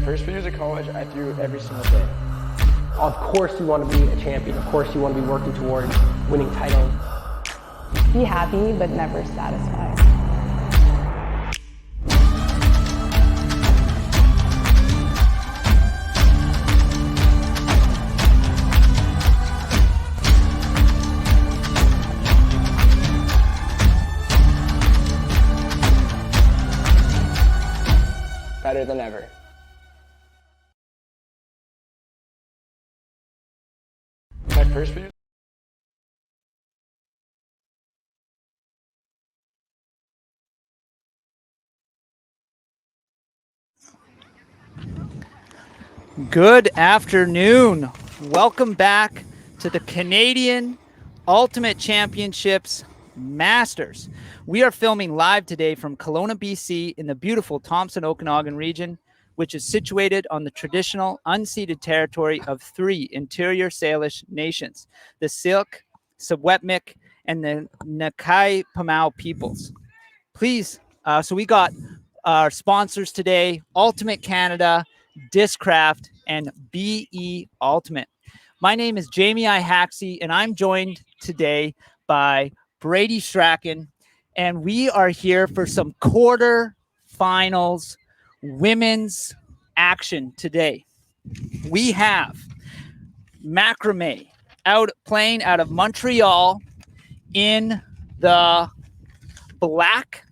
first few years of college, I threw every single day. Of course you want to be a champion. Of course you want to be working towards winning titles. Be happy, but never satisfied. Better than ever. My first few years. Good afternoon. Welcome back to the Canadian Ultimate Championships Masters. We are filming live today from Kelowna, BC in the beautiful Thompson-Okanagan region, which is situated on the traditional unceded territory of three interior Salish nations, the Syilx, Secwepemc, and the Nakai Pamau peoples. Please, so we got our sponsors today, Ultimate Canada, Discraft, and BE Ultimate. My name is Jamie I. Haxey, and I'm joined today by Brady Strachan, and we are here for some quarterfinals women's action today. We have MaQramée playing out of Montreal in the black.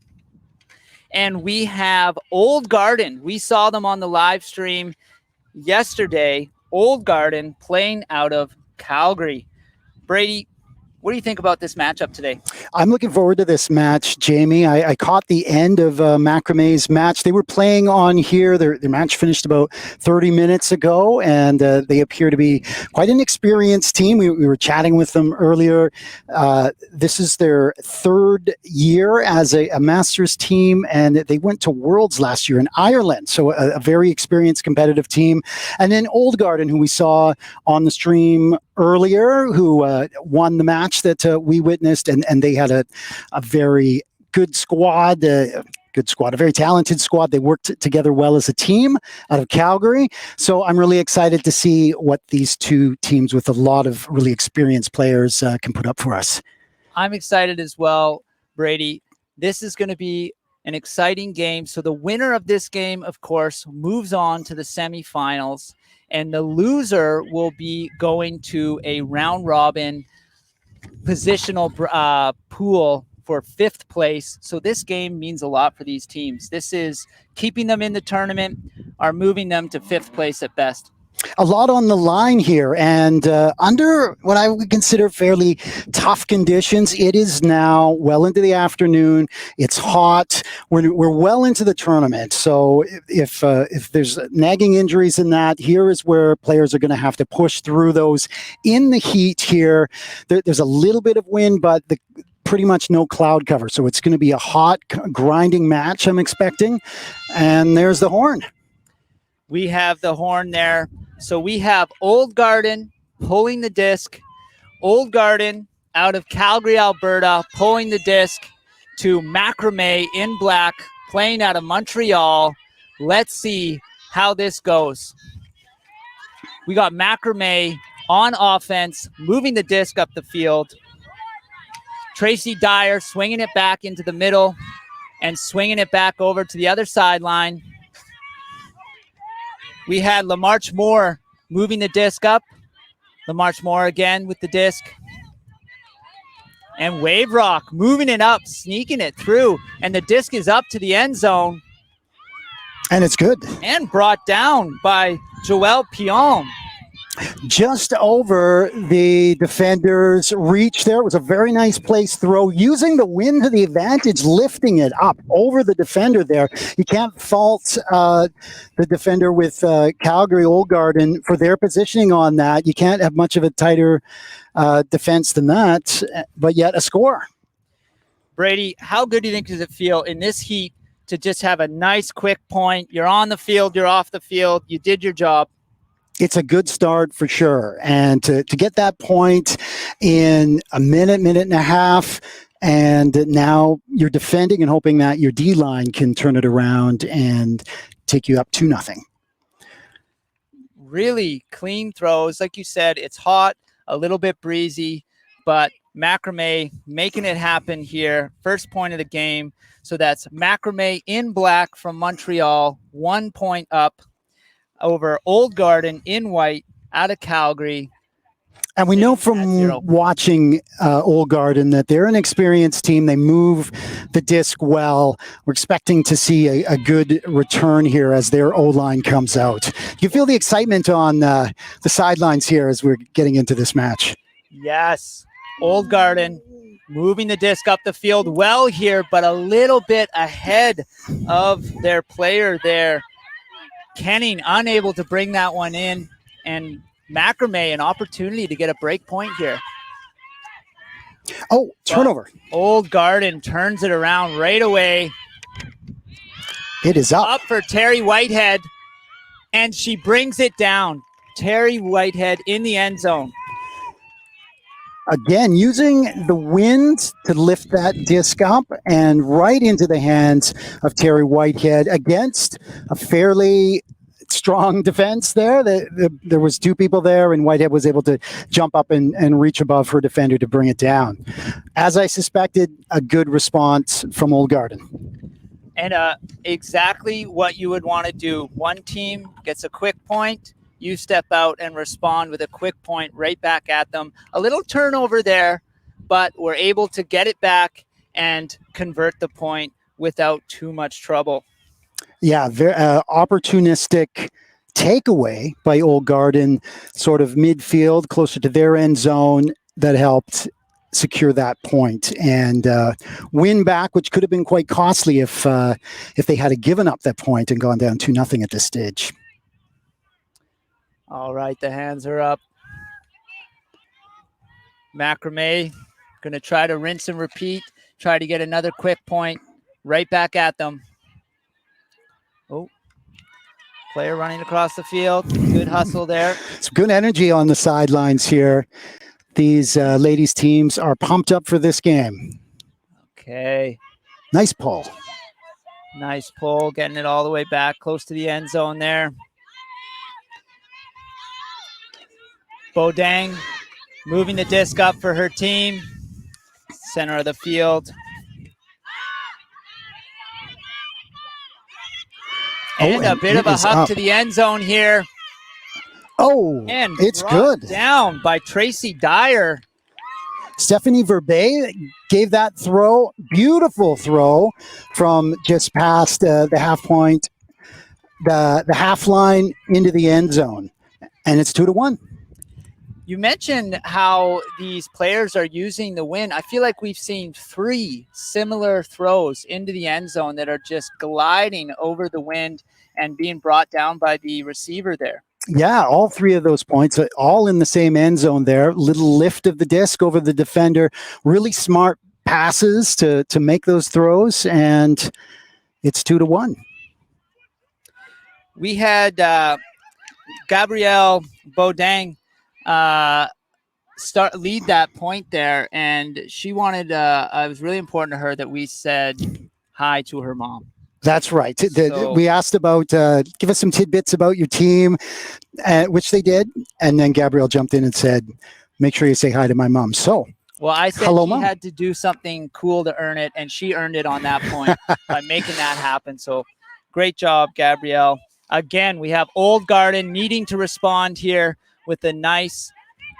And we have Old Garden. We saw them on the live stream yesterday. Old Garden playing out of Calgary. Brady, what do you think about this matchup today? I'm looking forward to this match, Jamie. I caught the end of MaQramée's match. They were playing on here. Their match finished about 30 minutes ago, and they appear to be quite an experienced team. We were chatting with them earlier. This is their third year as a Masters team, and they went to Worlds last year in Ireland. So a very experienced competitive team. And then Old Garden, who we saw on the stream earlier, who won the match that we witnessed, and they had a very good squad, a very talented squad. They worked together well as a team out of Calgary. So I'm really excited to see what these two teams with a lot of really experienced players can put up for us. I'm excited as well, Brady. This is going to be an exciting game. So the winner of this game, of course, moves on to the semifinals, and the loser will be going to a round robin positional pool for fifth place. So this game means a lot for these teams. This is keeping them in the tournament or moving them to fifth place at best. A lot on the line here, and under what I would consider fairly tough conditions. It is now well into the afternoon. It's hot. We're well into the tournament. So if there's nagging injuries in that, here is where players are going to have to push through those in the heat here. There's a little bit of wind, but pretty much no cloud cover. So it's going to be a hot, grinding match, I'm expecting. And there's the horn. We have the horn there. So we have Old Garden pulling the disc. Old Garden out of Calgary, Alberta, pulling the disc to MaQramée in black, playing out of Montreal. Let's see how this goes. We got MaQramée on offense, moving the disc up the field. Tracy Dyer swinging it back into the middle and swinging it back over to the other sideline. We had LaMarche Moore moving the disc up. LaMarche Moore again with the disc. And Wave Rock moving it up, sneaking it through. And the disc is up to the end zone. And it's good. And brought down by Joelle Pion. Just over the defender's reach there. It was a very nice place throw, using the wind to the advantage, lifting it up over the defender there. You can't fault the defender with Calgary Old Garden for their positioning on that. You can't have much of a tighter defense than that, but yet a score. Brady, how good do you think does it feel in this heat to just have a nice quick point? You're on the field, you're off the field, you did your job. It's a good start for sure. And to get that point in a minute and a half, and now you're defending and hoping that your D-line can turn it around and take you up 2-0. really clean throws. Like you said, it's hot, a little bit breezy, but MaQramée making it happen here. First point of the game. So that's MaQramée in black from Montreal, 1 point up over Old Garden in white out of Calgary. And we know from watching Old Garden that they're an experienced team. They move the disc well. We're expecting to see a good return here as their O-line comes out. You feel the excitement on the sidelines here as we're getting into this match. Yes. Old Garden moving the disc up the field well here, but a little bit ahead of their player there. Kenning unable to bring that one in, and MaQramée an opportunity to get a break point here. Oh, turnover. But Old Garden turns it around right away. It is up. Up for Terry Whitehead, and she brings it down. Terry Whitehead in the end zone. Again, using the wind to lift that disc up and right into the hands of Terry Whitehead against a fairly strong defense there. There was two people there, and Whitehead was able to jump up and reach above her defender to bring it down. As I suspected, a good response from Old Garden. And exactly what you would want to do. One team gets a quick point. You step out and respond with a quick point right back at them. A little turnover there, but we're able to get it back and convert the point without too much trouble. Yeah, very opportunistic takeaway by Old Garden, sort of midfield, closer to their end zone, that helped secure that point and win back, which could have been quite costly if they had given up that point and gone down 2-0 at this stage. All right, the hands are up. MaQramée going to try to rinse and repeat, try to get another quick point right back at them. Oh, player running across the field. Good hustle there. It's good energy on the sidelines here. These ladies' teams are pumped up for this game. Okay. Nice pull. Nice pull, getting it all the way back close to the end zone there. Bodang moving the disc up for her team. Center of the field. And a bit of a huck to the end zone here. Oh, and it's good. Down by Tracy Dyer. Stephanie Verbe gave that throw, beautiful throw from just past the half point, the half line into the end zone. And it's 2-1. You mentioned how these players are using the wind. I feel like we've seen 3 similar throws into the end zone that are just gliding over the wind and being brought down by the receiver there. Yeah, all 3 of those points, all in the same end zone there. Little lift of the disc over the defender. Really smart passes to make those throws, and it's 2-1. We had Gabrielle Bodang lead that point there, and she wanted it was really important to her that we said hi to her mom. That's right. We asked about give us some tidbits about your team, which they did, and then Gabrielle jumped in and said, make sure you say hi to my mom. So well, I said hello, she Mom. had to do something cool to earn it, and she earned it on that point by making that happen. So great job, Gabrielle. Again, we have Old Garden needing to respond here with a nice,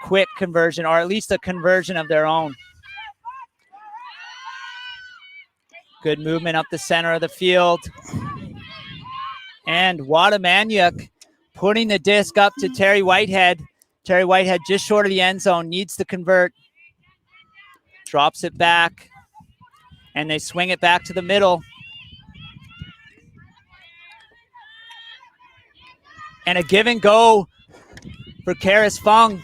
quick conversion, or at least a conversion of their own. Good movement up the center of the field. And Watamaniuk putting the disc up to Terry Whitehead. Terry Whitehead just short of the end zone, needs to convert. Drops it back. And they swing it back to the middle. And a give and go for Karis Fung.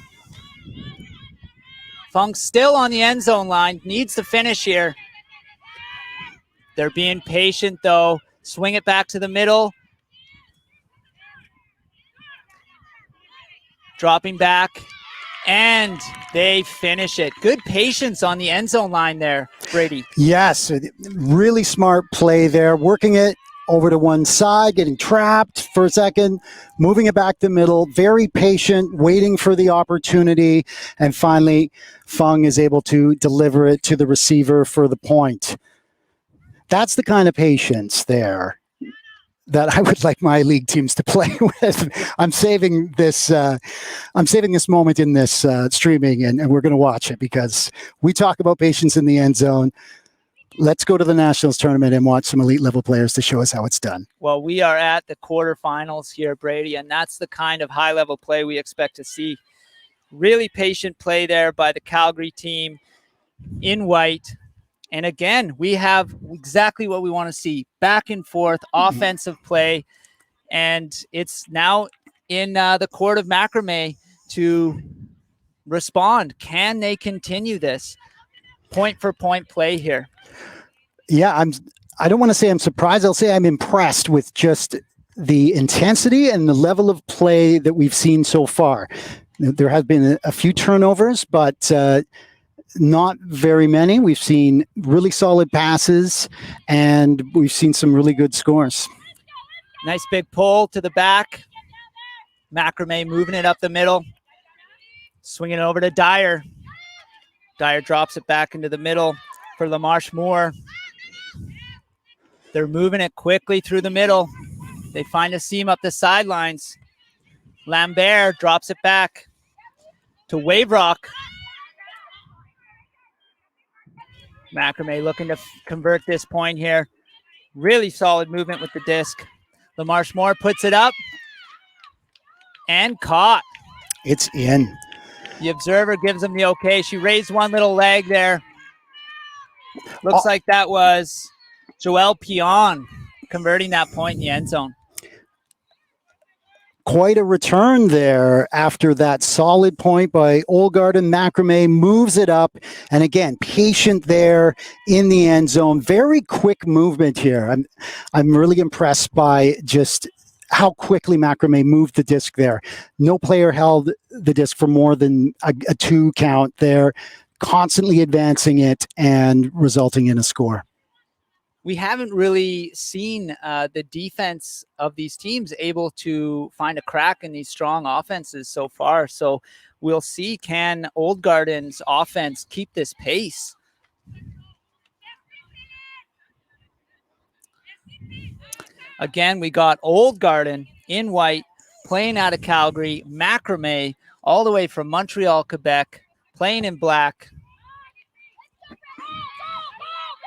Fung still on the end zone line, needs to finish here. They're being patient, though. Swing it back to the middle. Dropping back. And they finish it. Good patience on the end zone line there, Brady. Yes, really smart play there. Working it over to one side, getting trapped for a second, moving it back to the middle, very patient, waiting for the opportunity, and finally Fung is able to deliver it to the receiver for the point. That's the kind of patience there that I would like my league teams to play with. I'm saving this moment in this streaming, and we're going to watch it because we talk about patience in the end zone. Let's go to the Nationals tournament and watch some elite level players to show us how it's done. Well, we are at the quarterfinals here, Brady, and that's the kind of high level play we expect to see. Really patient play there by the Calgary team in white. And again, we have exactly what we want to see. Back and forth, offensive play. And it's now in the court of MaQramée to respond. Can they continue this point for point play here? Yeah, I don't want to say I'm surprised. I'll say I'm impressed with just the intensity and the level of play that we've seen so far. There have been a few turnovers, but not very many. We've seen really solid passes, and we've seen some really good scores. Nice big pull to the back. MaQramée moving it up the middle. Swinging it over to Dyer. Dyer drops it back into the middle for LaMarche Moore. They're moving it quickly through the middle. They find a seam up the sidelines. Lambert drops it back to Waverock. MaQramée looking to convert this point here. Really solid movement with the disc. LaMarche Moore puts it up and caught. It's in. The observer gives him the okay. She raised one little leg there. Looks like that was Joelle Pion converting that point in the end zone. Quite a return there after that solid point by Olgarden. MaQramée moves it up, and again, patient there in the end zone. Very quick movement here. I'm really impressed by just how quickly MaQramée moved the disc there. No player held the disc for more than a 2 count there, constantly advancing it and resulting in a score. We haven't really seen the defense of these teams able to find a crack in these strong offenses so far. So we'll see, can Old Garden's offense keep this pace? Again, we got Old Garden in white, playing out of Calgary. MaQramée all the way from Montreal, Quebec, playing in black.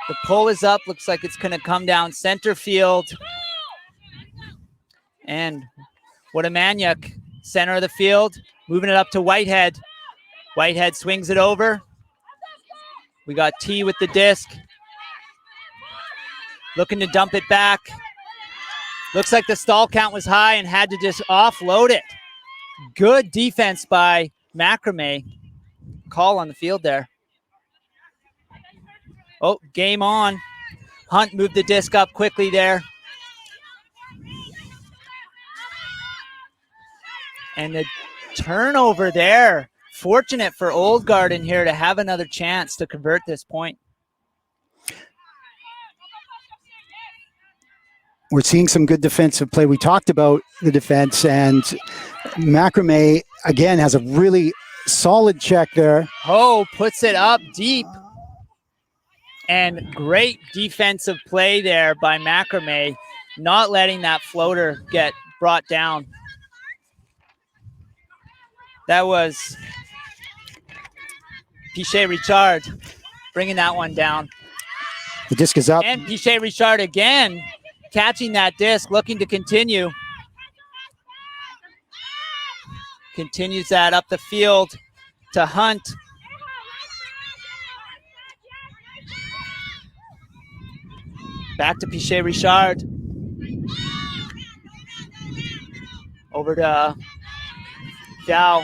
The pull is up. Looks like it's going to come down center field. And Wodamaniuk, center of the field, moving it up to Whitehead. Whitehead swings it over. We got T with the disc. Looking to dump it back. Looks like the stall count was high and had to just offload it. Good defense by MaQramée. Call on the field there. Oh, game on. Hunt moved the disc up quickly there. And the turnover there. Fortunate for Old Garden here to have another chance to convert this point. We're seeing some good defensive play. We talked about the defense, and MaQramée, again, has a really solid check there. Oh, puts it up deep. And great defensive play there by MaQramée, not letting that floater get brought down. That was Pichet Richard bringing that one down. The disc is up. And Pichet Richard again catching that disc, looking to continue. Continues that up the field to Hunt. Back to Pichet Richard. Over to Fiao.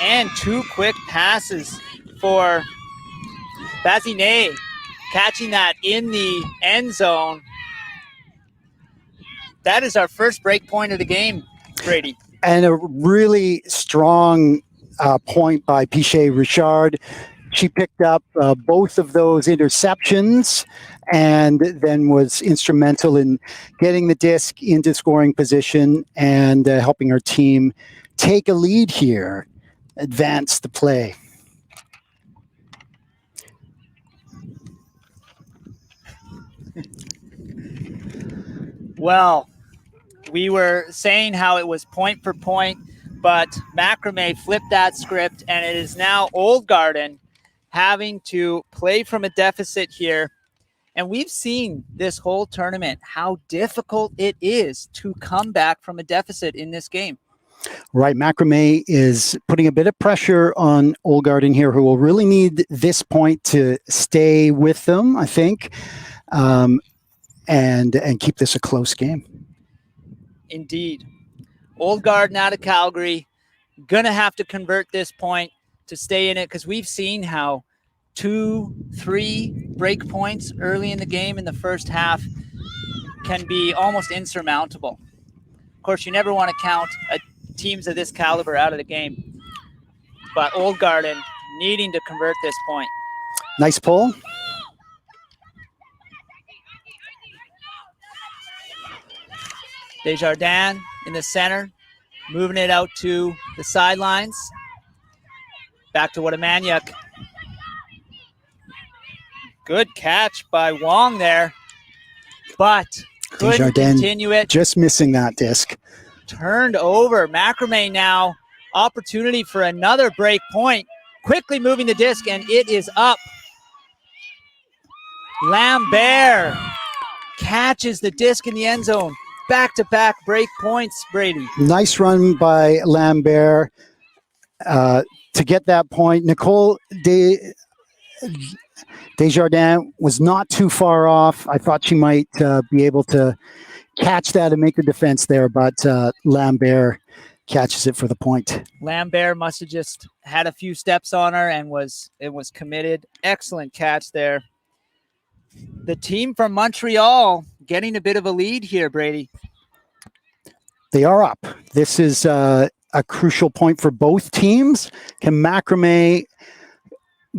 And 2 quick passes for Bazinet, catching that in the end zone. That is our first break point of the game, Brady. And a really strong point by Pichet Richard. She picked up both of those interceptions and then was instrumental in getting the disc into scoring position and helping her team take a lead here, advance the play. Well, we were saying how it was point for point, but MaQramée flipped that script, and it is now Old Garden having to play from a deficit here. And we've seen this whole tournament how difficult it is to come back from a deficit in this game. Right, MaQramée is putting a bit of pressure on Old Garden here, who will really need this point to stay with them, I think, and keep this a close game. Indeed. Old Garden out of Calgary, gonna have to convert this point to stay in it, because we've seen how 2-3 break points early in the game in the first half can be almost insurmountable. Of course, you never want to count teams of this caliber out of the game, but Old Garden needing to convert this point. Nice pull. Desjardins in the center, moving it out to the sidelines. Back to Watamaniuk. Good catch by Wong there, but couldn't Desjardins continue it. Just missing that disc. Turned over. MaQramée now, opportunity for another break point. Quickly moving the disc, and it is up. Lambert catches the disc in the end zone. Back-to-back break points, Brady. Nice run by Lambert to get that point. Nicole Desjardins was not too far off. I thought she might be able to catch that and make the defense there, but Lambert catches it for the point. Lambert must have just had a few steps on her and was committed. Excellent catch there. The team from Montreal getting a bit of a lead here, Brady. They are up. This is a crucial point for both teams. Can MaQramée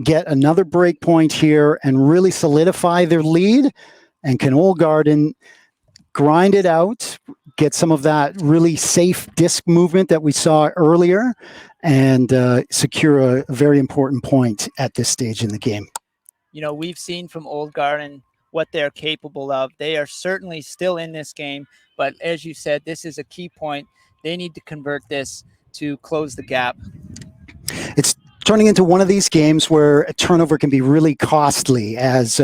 get another break point here and really solidify their lead? And can Old Garden grind it out, get some of that really safe disc movement that we saw earlier, and secure a very important point at this stage in the game? You know, we've seen from Old Garden what they're capable of. They are certainly still in this game, but as you said, this is a key point. They need to convert this to close the gap. It's turning into one of these games where a turnover can be really costly, as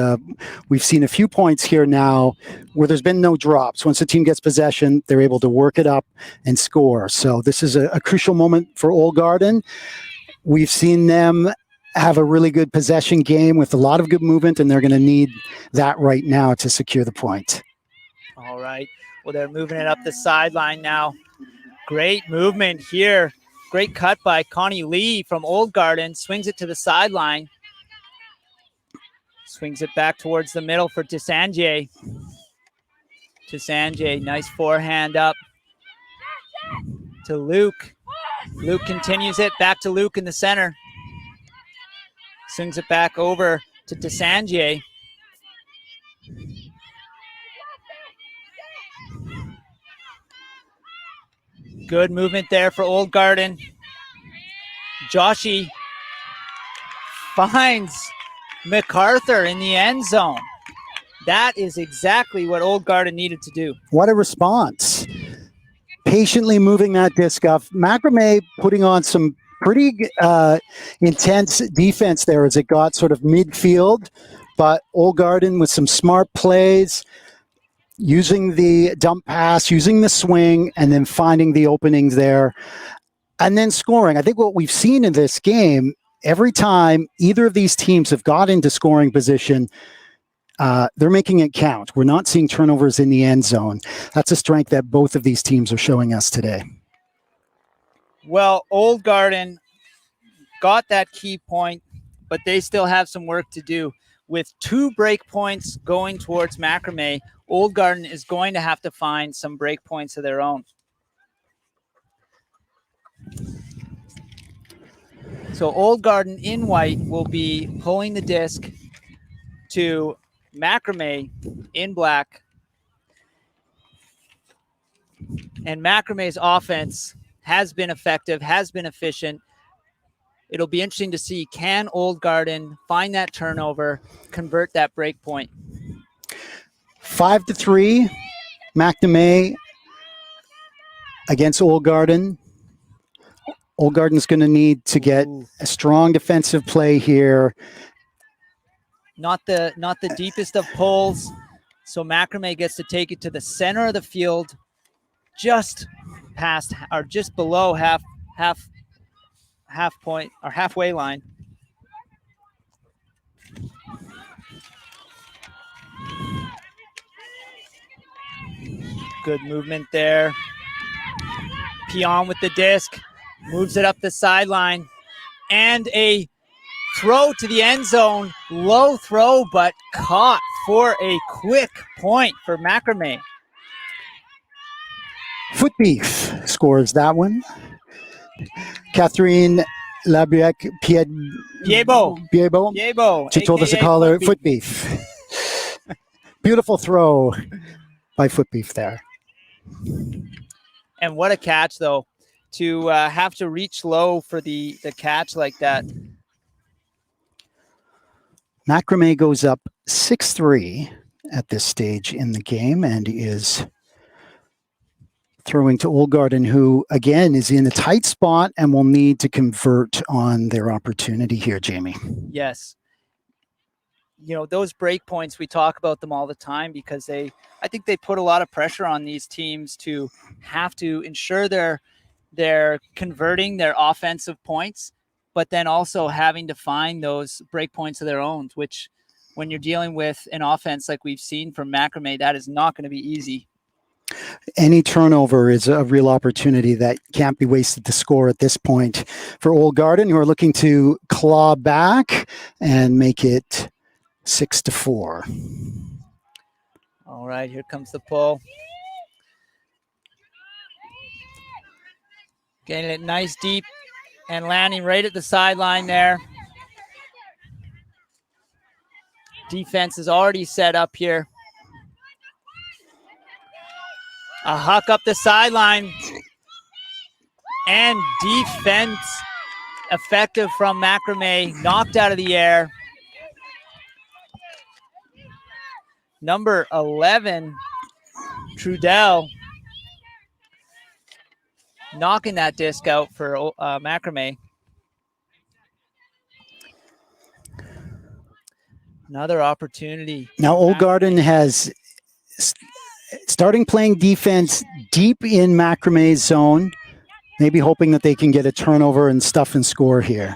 we've seen a few points here now where there's been no drops. Once the team gets possession, they're able to work it up and score. So this is a crucial moment for Old Garden. We've seen them have a really good possession game with a lot of good movement, and they're going to need that right now to secure the point. All right. Well, they're moving it up the sideline now. Great movement here. Great cut by Connie Lee from Old Garden. Swings it to the sideline. Swings it back towards the middle for Tissandier. Tissandier, nice forehand up to Luke. Luke continues it. Back to Luke in the center. Swings it back over to Tissandier. Good movement there for Old Garden. Joshi finds MacArthur in the end zone. That is exactly what Old Garden needed to do. What a response. Patiently moving that disc off. MaQramée putting on some pretty intense defense there as it got sort of midfield, but Old Garden with some smart plays, using the dump pass, using the swing, and then finding the openings there, and then scoring. I think what we've seen in this game, every time either of these teams have got into scoring position, they're making it count. We're not seeing turnovers in the end zone. That's a strength that both of these teams are showing us today. Well, Old Garden got that key point, but they still have some work to do. With 2 break points going towards MaQramée, Old Garden is going to have to find some break points of their own. So Old Garden in white will be pulling the disc to MaQramée in black. And MaQramée's offense has been effective, has been efficient. It'll be interesting to see, can Old Garden find that turnover, convert that break point? 5-3, McNamee against Old Garden. Old Garden's going to need to get a strong defensive play here. Not the deepest of pulls. So MaQramée gets to take it to the center of the field, just past or just below half point or halfway line. Good movement there. Pion with the disc, moves it up the sideline, and a throw to the end zone. Low throw, but caught for a quick point for MaQramée. Foot Beef scores that one. Catherine Labriec Piebo. She told us to call her Foot Beef. Beautiful throw by Foot Beef there. And what a catch, though, to have to reach low for the catch like that. MaQramée goes up 6-3 at this stage in the game and is throwing to Old Garden, who, again, is in a tight spot and will need to convert on their opportunity here, Jamie. Yes. You know, those break points, we talk about them all the time because I think they put a lot of pressure on these teams to have to ensure they're converting their offensive points, but then also having to find those break points of their own, which when you're dealing with an offense like we've seen from MaQramée, that is not going to be easy. Any turnover is a real opportunity that can't be wasted to score at this point for Old Garden, who are looking to claw back and make it 6-4. All right, here comes the pull. Getting it nice deep and landing right at the sideline there. Defense is already set up here. A huck up the sideline. And defense effective from MaQramée, knocked out of the air. Number 11, Trudell, knocking that disc out for MaQramée. Another opportunity. Now, Old Garden has starting playing defense deep in MaQramée's zone, maybe hoping that they can get a turnover and stuff and score here.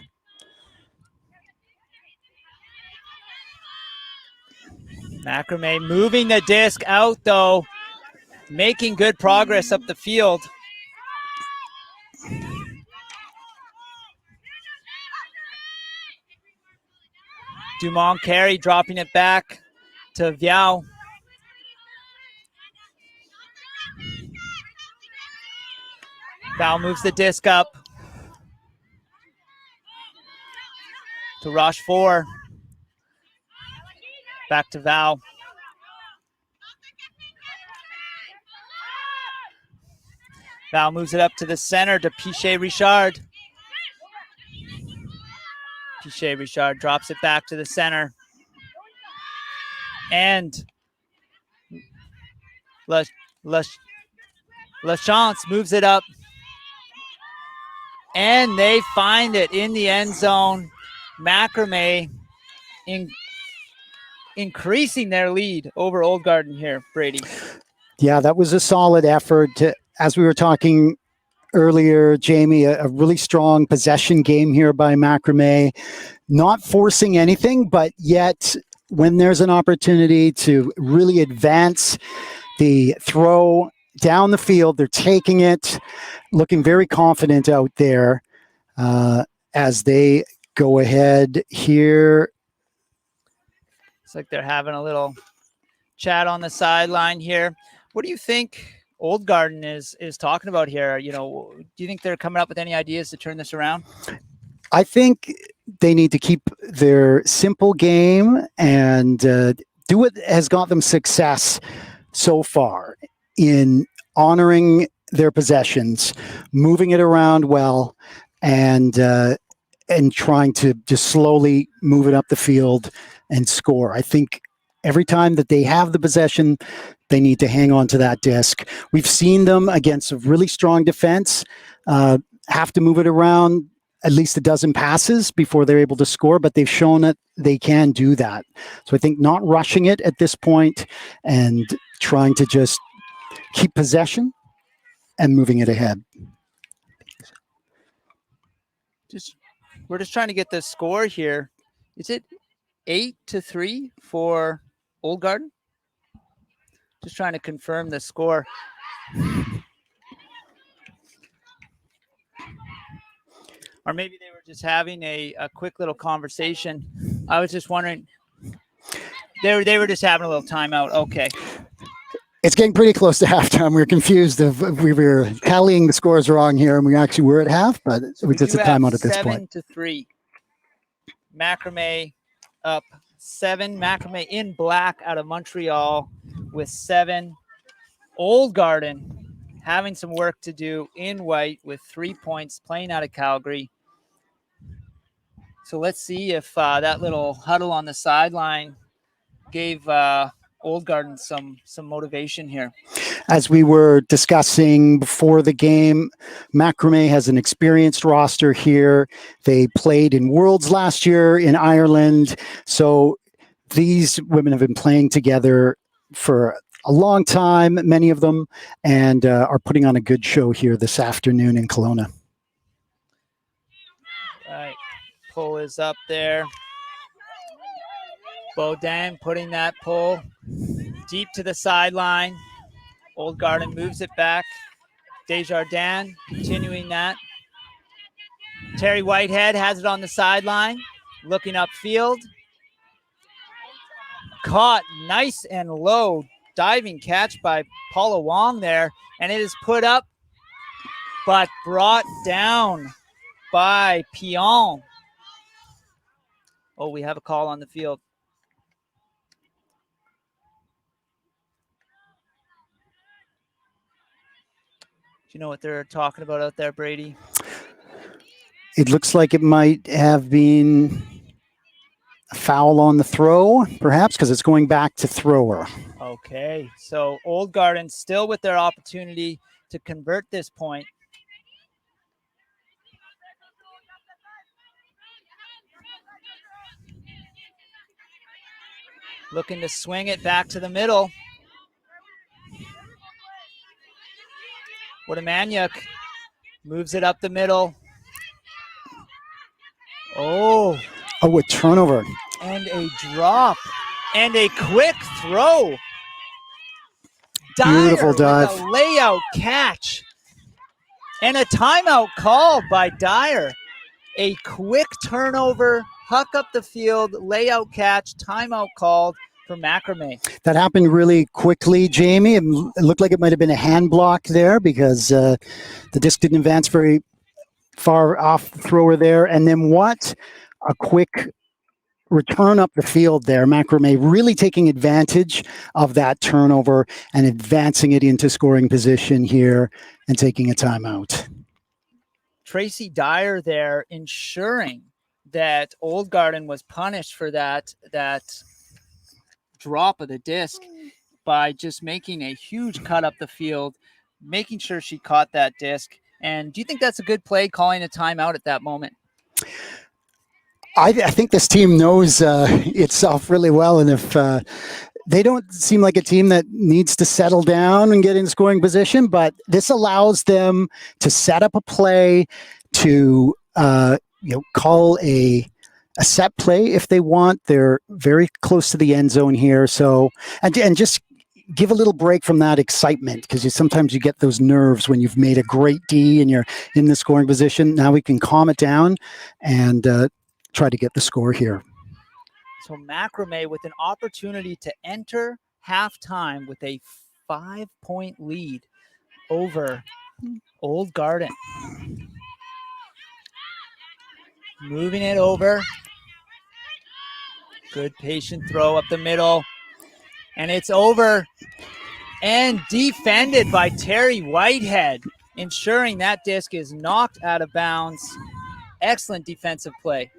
MaQramée moving the disc out, though, making good progress up the field. Dumont carry, dropping it back to Viao. Viao moves the disc up to Rochefort. Back to Val. Val moves it up to the center to Pichet-Richard. Pichet-Richard drops it back to the center. And LaChance moves it up. And they find it in the end zone. MaQramée increasing their lead over Old Garden here, Brady. Yeah, that was a solid effort. As we were talking earlier, Jamie, a really strong possession game here by MaQramée. Not forcing anything, but yet when there's an opportunity to really advance the throw down the field, they're taking it, looking very confident out there as they go ahead here. It's like they're having a little chat on the sideline here. What do you think Old Garden is talking about here? You know, do you think they're coming up with any ideas to turn this around? I think they need to keep their simple game and do what has got them success so far in honoring their possessions, moving it around well, and trying to just slowly move it up the field and score. I think every time that they have the possession, they need to hang on to that disc. We've seen them against a really strong defense have to move it around at least a dozen passes before they're able to score, but they've shown that they can do that. So I think not rushing it at this point and trying to just keep possession and moving it ahead. We're just trying to get the score here. Is it 8-3 for Old Garden? Just trying to confirm the score. Or maybe they were just having a quick little conversation. I was just wondering. They were just having a little timeout. Okay. It's getting pretty close to halftime. We were confused if we were tallying the scores wrong here, and we actually were at half, but it was just a timeout at this point. 7-3. MaQramée up 7. MaQramée in black out of Montreal with 7. Old Garden having some work to do in white with 3 points, playing out of Calgary. So let's see if that little huddle on the sideline gave Old Garden some motivation here. As we were discussing before the game, MaQramée has an experienced roster here. They played in Worlds last year in Ireland. So these women have been playing together for a long time, many of them, and are putting on a good show here this afternoon in Kelowna. All right. Pull is up there. Baudin putting that pull deep to the sideline. Old Garden moves it back. Desjardins continuing that. Terry Whitehead has it on the sideline, looking upfield. Caught nice and low, diving catch by Paula Wong there, and it is put up, but brought down by Pion. Oh, we have a call on the field. Do you know what they're talking about out there, Brady? It looks like it might have been a foul on the throw, perhaps, because it's going back to thrower. Okay, so Old Garden still with their opportunity to convert this point. Looking to swing it back to the middle. Wodemaniuk moves it up the middle. Oh, a turnover. And a drop. And a quick throw. Beautiful dive. With a layout catch. And a timeout called by Dyer. A quick turnover, huck up the field, layout catch, timeout called for MaQramée. That happened really quickly, Jamie. It looked like it might have been a hand block there because the disc didn't advance very far off the thrower there. And then what a quick return up the field there. MaQramée really taking advantage of that turnover and advancing it into scoring position here and taking a timeout. Tracy Dyer there ensuring that Old Garden was punished for that drop of the disc by just making a huge cut up the field, making sure she caught that disc. And do you think that's a good play, calling a timeout at that moment? I think this team knows itself really well, and if they don't seem like a team that needs to settle down and get in scoring position, but this allows them to set up a play, to call a set play if they want. They're very close to the end zone here, so and just give a little break from that excitement, because sometimes you get those nerves when you've made a great D and you're in the scoring position. Now we can calm it down and try to get the score here. So MaQramée with an opportunity to enter halftime with a 5-point lead over Old Garden. Moving it over. Good patient throw up the middle. And it's over and defended by Terry Whitehead, ensuring that disc is knocked out of bounds. Excellent defensive play.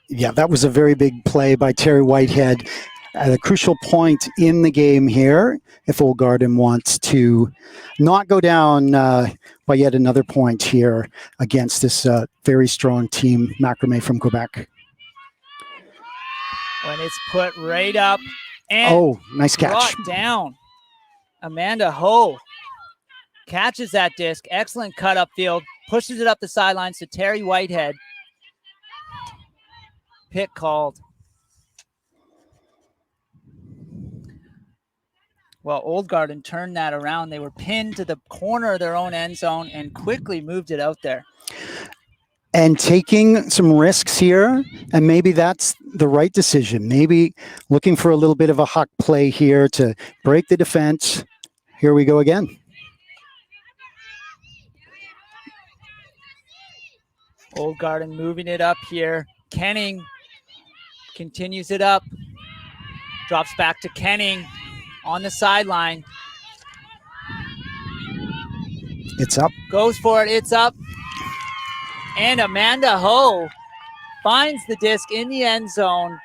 Yeah, that was a very big play by Terry Whitehead at a crucial point in the game here. If Old Garden wants to not go down by yet another point here against this very strong team, MaQramée from Quebec. When it's put right up and nice catch. Brought down. Amanda Ho catches that disc. Excellent cut upfield. Pushes it up the sidelines to Terry Whitehead. Pick called. Well, Old Garden turned that around. They were pinned to the corner of their own end zone and quickly moved it out there. And taking some risks here, and maybe that's the right decision. Maybe looking for a little bit of a huck play here to break the defense. Here we go again. Old Garden moving it up here. Kenning continues it up. Drops back to Kenning on the sideline. It's up. Goes for it. It's up. And Amanda Ho finds the disc in the end zone.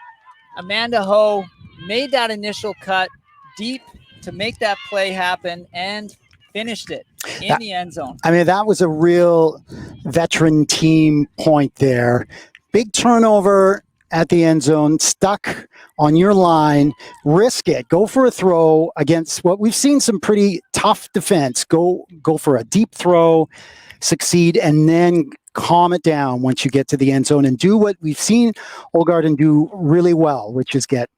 Amanda Ho made that initial cut deep to make that play happen and finished it in the end zone. I mean, that was a real veteran team point there. Big turnover at the end zone, stuck on your line, risk it, go for a throw against what we've seen some pretty tough defense. Go for a deep throw, succeed, and then calm it down once you get to the end zone and do what we've seen Old Garden do really well, which is get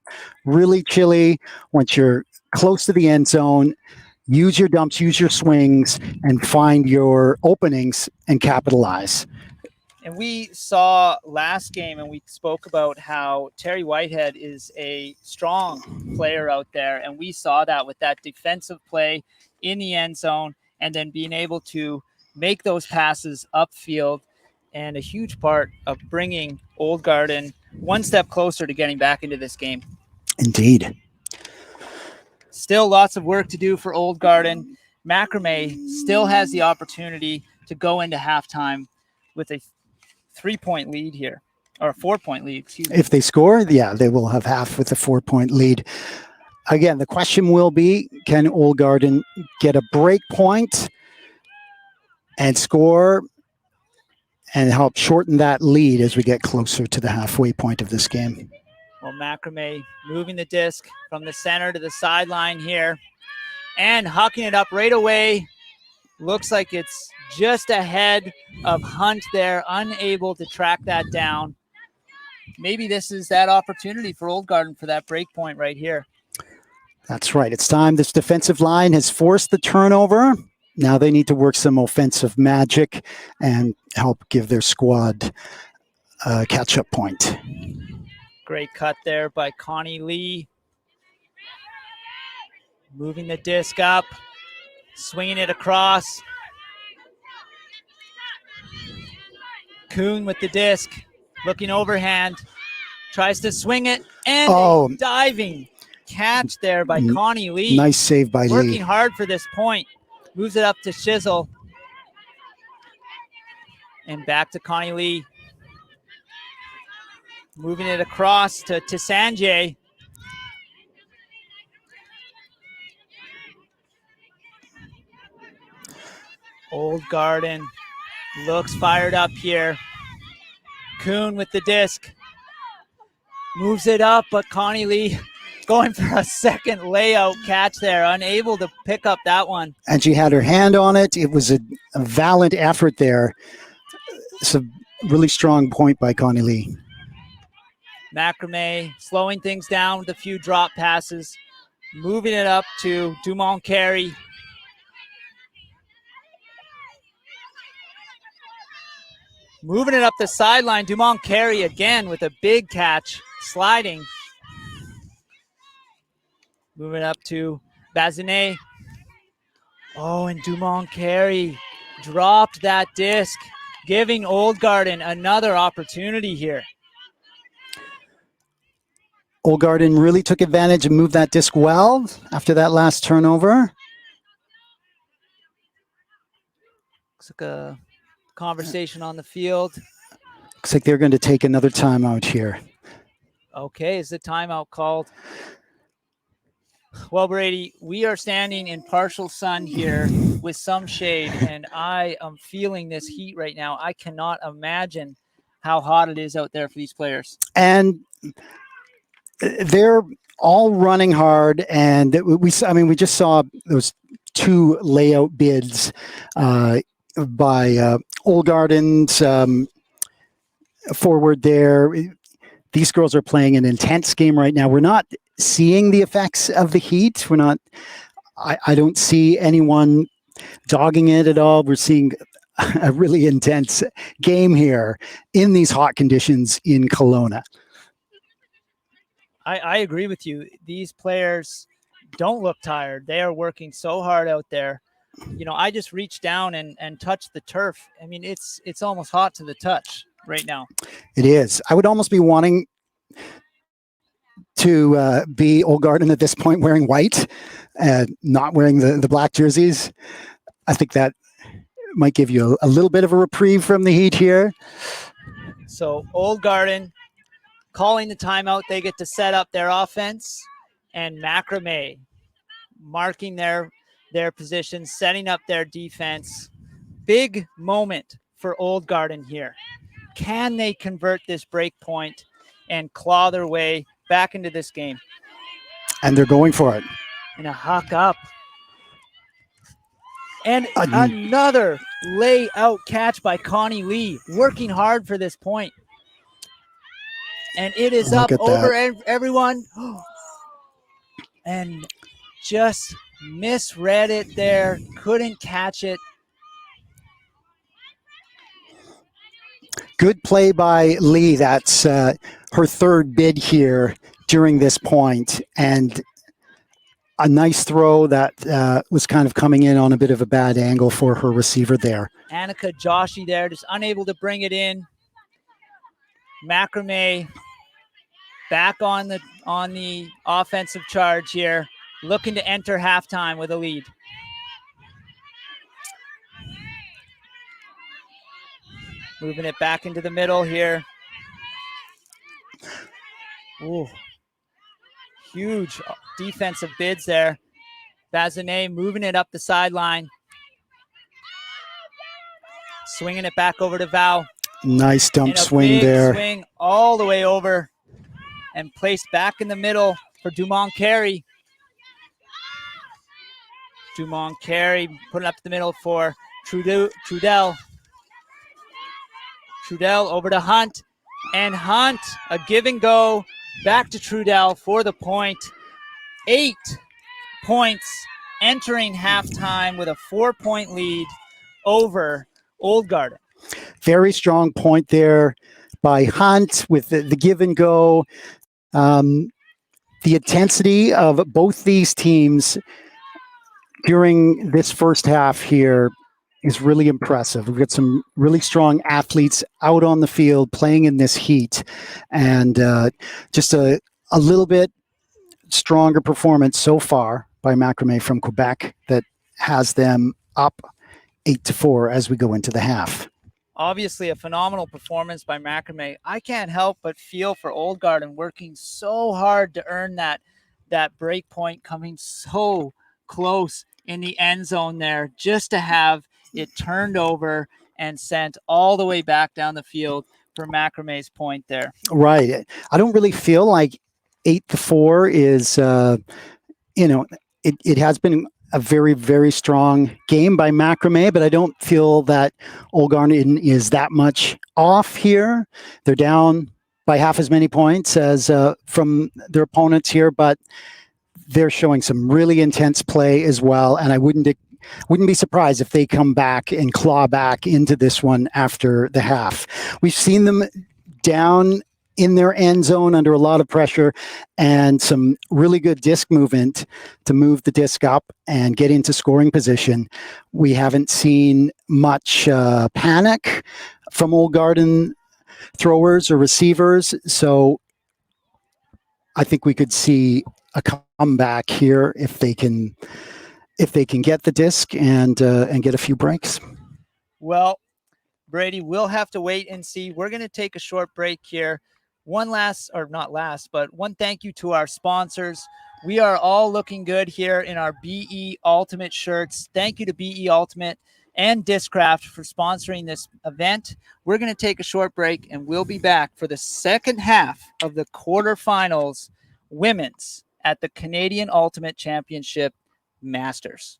really chilly once you're close to the end zone. Use your dumps, use your swings, and find your openings and capitalize. And we saw last game, and we spoke about how Terry Whitehead is a strong player out there. And we saw that with that defensive play in the end zone and then being able to make those passes upfield, and a huge part of bringing Old Garden one step closer to getting back into this game. Indeed. Still lots of work to do for Old Garden. MaQramée still has the opportunity to go into halftime with a 3-point lead here, or a 4-point lead, excuse me. If they score, yeah, they will have half with a 4-point lead. Again, the question will be, can Old Garden get a break point and score and help shorten that lead as we get closer to the halfway point of this game? Well, MaQramée moving the disc from the center to the sideline here and hucking it up right away. Looks like it's just ahead of Hunt there, unable to track that down. Maybe this is that opportunity for Old Garden for that break point right here. That's right. It's time. This defensive line has forced the turnover. Now they need to work some offensive magic and help give their squad a catch-up point. Great cut there by Connie Lee. Moving the disc up, swinging it across. Kuhn with the disc, looking overhand, tries to swing it, and diving catch there by Connie Lee. Nice save by Lee. Working hard for this point. Moves it up to Shizzle. And back to Connie Lee. Moving it across to Sanjay. Old Garden looks fired up here. Kuhn with the disc. Moves it up, but Connie Lee going for a second layout catch there. Unable to pick up that one. And she had her hand on it. It was a valiant effort there. It's a really strong point by Connie Lee. MaQramée slowing things down with a few drop passes. Moving it up to Dumont Carey. Moving it up the sideline. Dumont Carey again with a big catch. Sliding. Moving up to Bazinet. Oh, and Dumont Carey dropped that disc. giving Old Garden another opportunity here. Old Garden really took advantage and moved that disc well after that last turnover. Looks like a conversation on the field. Looks like they're going to take another timeout here. Okay, is the timeout called? Well, Brady, we are standing in partial sun here with some shade, and I am feeling this heat right now. I cannot imagine how hot it is out there for these players. And they're all running hard, and we just saw those 2 layout bids by Old Garden's forward there. These girls are playing an intense game right now. We're not seeing the effects of the heat. I don't see anyone dogging it at all. We're seeing a really intense game here in these hot conditions in Kelowna. I agree with you. These players don't look tired. They are working so hard out there. You know, I just reached down and touched the turf. I mean, it's almost hot to the touch right now. It is. I would almost be wanting to be Old Garden at this point wearing white and not wearing the black jerseys. I think that might give you a little bit of a reprieve from the heat here. So Old Garden calling the timeout. They get to set up their offense, and MaQramée marking their position, setting up their defense. Big moment for Old Garden here. Can they convert this break point and claw their way back into this game? And they're going for it. And a huck up. And another lay-out catch by Connie Lee, working hard for this point. And it is up over everyone. And just misread it there. Couldn't catch it. Good play by Lee. That's her 3rd bid here during this point. And a nice throw that was kind of coming in on a bit of a bad angle for her receiver there. Annika Joshi there, just unable to bring it in. MaQramée back on the offensive charge here, looking to enter halftime with a lead. Moving it back into the middle here. Ooh. Huge defensive bids there. Bazinet moving it up the sideline. Swinging it back over to Val. Nice dump swing there. Swing all the way over and placed back in the middle for Dumont Carey. Dumont Carey putting up the middle for Trudell. Trudell over to Hunt. And Hunt, a give and go. Back to Trudell for the point. 8 points entering halftime with a 4-point lead over Old Garden. Very strong point there by Hunt with the give and go. The intensity of both these teams during this first half here is really impressive. We've got some really strong athletes out on the field playing in this heat, and just a little bit stronger performance so far by MaQramée from Quebec that has them up 8-4 as we go into the half. Obviously a phenomenal performance by MaQramée. I can't help but feel for Old Garden working so hard to earn that break point, coming so close in the end zone there just to have it turned over and sent all the way back down the field for MaQramée's point there. Right. I don't really feel like 8-4 is, it has been a very, very strong game by MaQramée, but I don't feel that Old Garden is that much off here. They're down by half as many points as from their opponents here, but they're showing some really intense play as well. And I wouldn't be surprised if they come back and claw back into this one after the half. We've seen them down in their end zone under a lot of pressure and some really good disc movement to move the disc up and get into scoring position. We haven't seen much panic from Old Garden throwers or receivers. So I think we could see a comeback here if they can get the disc and get a few breaks. Well, Brady, we'll have to wait and see. We're going to take a short break here. One last, or not last, but one thank you to our sponsors. We are all looking good here in our BE Ultimate shirts. Thank you to BE Ultimate and Discraft for sponsoring this event. We're going to take a short break, and we'll be back for the second half of the quarterfinals women's at the Canadian Ultimate Championship Masters.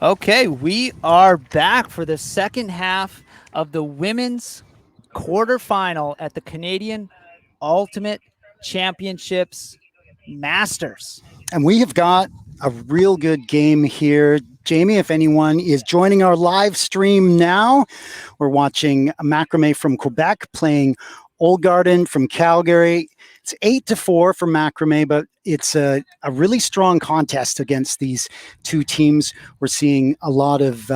Okay, we are back for the second half of the women's quarterfinal at the Canadian Ultimate Championships Masters. And we have got a real good game here. Jamie, if anyone is joining our live stream now, we're watching MaQramée from Quebec playing Old Garden from Calgary. It's 8-4 for MaQramée, but it's a really strong contest against these two teams. We're seeing a lot of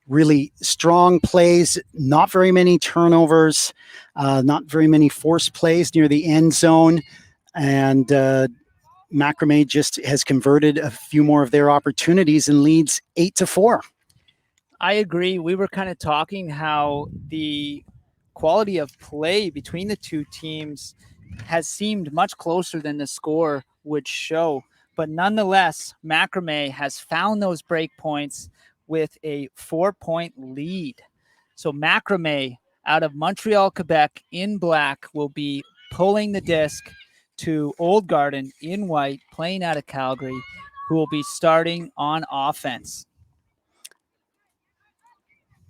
really strong plays, not very many turnovers, not very many forced plays near the end zone. And MaQramée just has converted a few more of their opportunities and leads 8-4. I agree. We were kind of talking how the quality of play between the two teams has seemed much closer than the score would show. But nonetheless, MaQramée has found those break points with a 4-point lead. So MaQramée out of Montreal, Quebec in black will be pulling the disc to Old Garden in white, playing out of Calgary, who will be starting on offense.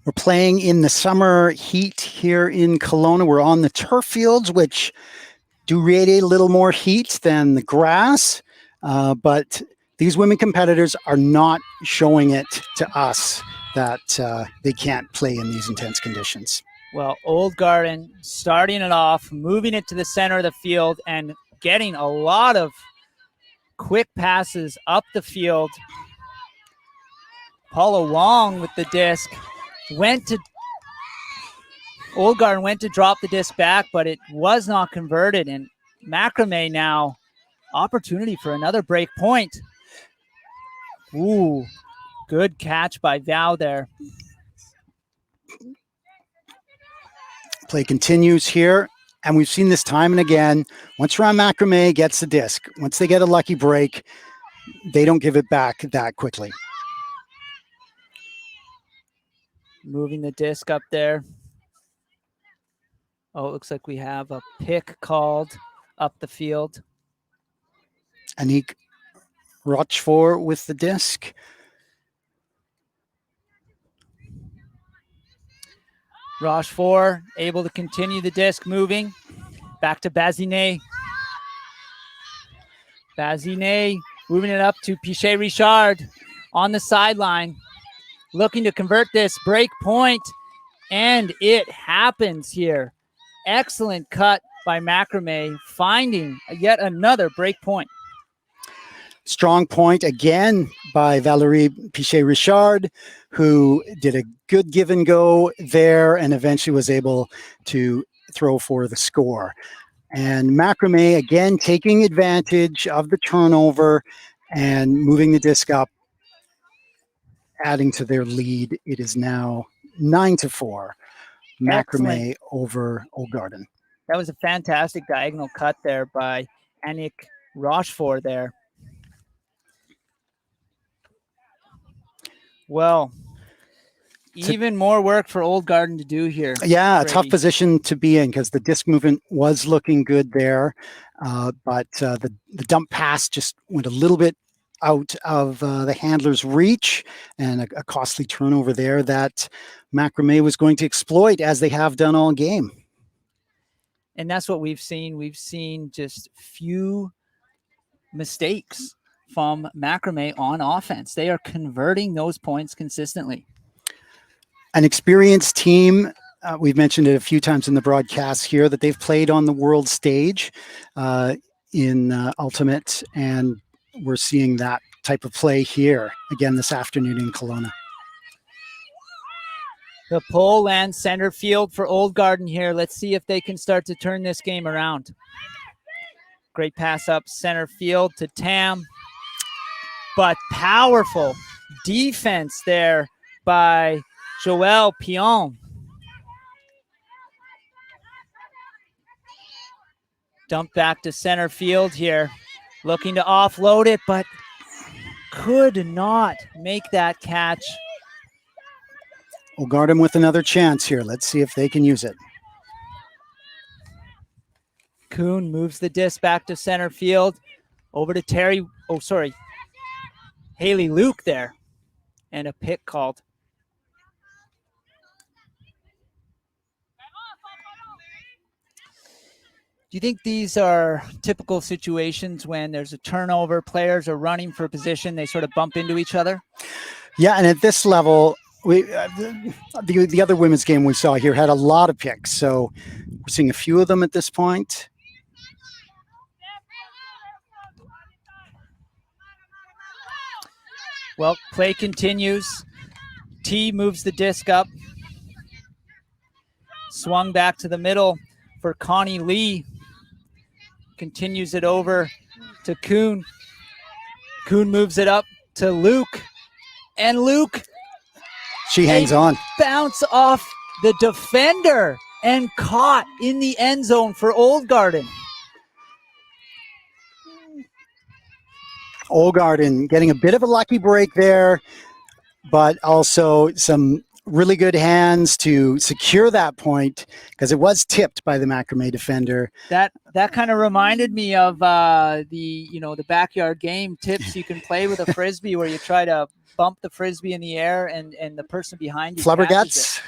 We're playing in the summer heat here in Kelowna. We're on the turf fields, which do radiate a little more heat than the grass, but these women competitors are not showing it to us that they can't play in these intense conditions. Well, Old Garden starting it off, moving it to the center of the field and getting a lot of quick passes up the field. Paula Wong with the disc. Old Garden went to drop the disc back, but it was not converted. And MaQramée now, opportunity for another break point. Ooh, good catch by Val there. Play continues here, and we've seen this time and again. Once Ron MaQramée gets the disc, once they get a lucky break, they don't give it back that quickly. Moving the disc up there. Oh, it looks like we have a pick called up the field. Anik Rochefort with the disc. Rochefort able to continue the disc moving. Back to Bazinet. Bazinet moving it up to Pichet Richard on the sideline. Looking to convert this break point. And it happens here. Excellent cut by MaQramée, finding yet another break point. Strong point again by Valérie Pichet-Richard, who did a good give and go there and eventually was able to throw for the score. And MaQramée again taking advantage of the turnover and moving the disc up, adding to their lead. It is now 9-4. MaQramée over Old Garden. That was a fantastic diagonal cut there by Anik Rochefort there. Well, even more work for Old Garden to do here. Yeah, Brady. a tough position to be in because the disc movement was looking good there, but the dump pass just went a little bit out of the handler's reach, and a costly turnover there that MaQramée was going to exploit, as they have done all game. And that's what we've seen. We've seen just few mistakes from MaQramée on offense. They are converting those points consistently. An experienced team. We've mentioned it a few times in the broadcast here that they've played on the world stage in Ultimate, and we're seeing that type of play here again this afternoon in Kelowna. The pole lands center field for Old Garden here. Let's see if they can start to turn this game around. Great pass up center field to Tam, but powerful defense there by Joelle Pion. Dump back to center field here. Looking to offload it, but could not make that catch. We'll guard him with another chance here. Let's see if they can use it. Kuhn moves the disc back to center field. Over to Haley Luke there. and a pick called. Do you think these are typical situations when there's a turnover, players are running for position, they sort of bump into each other? Yeah, and at this level, the other women's game we saw here had a lot of picks, so we're seeing a few of them at this point. Well, play continues. T moves the disc up. Swung back to the middle for Connie Lee. Continues it over to Kuhn. Kuhn moves it up to Luke. And Luke, she hangs on. Bounce off the defender and caught in the end zone for Old Garden. Old Garden getting a bit of a lucky break there, but also some really good hands to secure that point because it was tipped by the MaQramée defender. That kind of reminded me of the backyard game tips you can play with a frisbee where you try to bump the frisbee in the air and the person behind you flubberguts,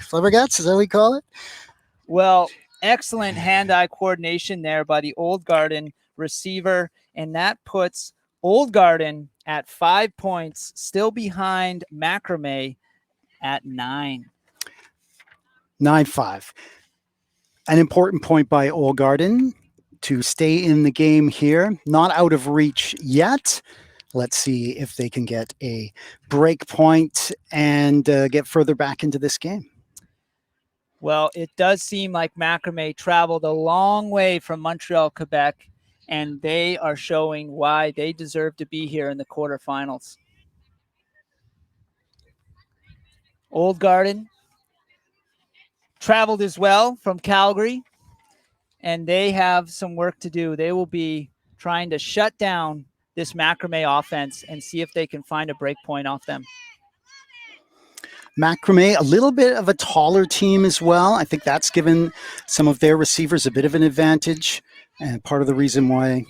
is that what we call it? Well, excellent hand-eye coordination there by the Old Garden receiver, and that puts Old Garden at 5 points, still behind MaQramée at 9. 9-5. An important point by Old Garden to stay in the game here. Not out of reach yet. Let's see if they can get a break point and get further back into this game. Well, it does seem like MaQramée traveled a long way from Montreal, Quebec, and they are showing why they deserve to be here in the quarterfinals. Old Garden traveled as well from Calgary, and they have some work to do. They will be trying to shut down this MaQramée offense and see if they can find a break point off them. MaQramée, a little bit of a taller team as well. I think that's given some of their receivers a bit of an advantage, and part of the reason why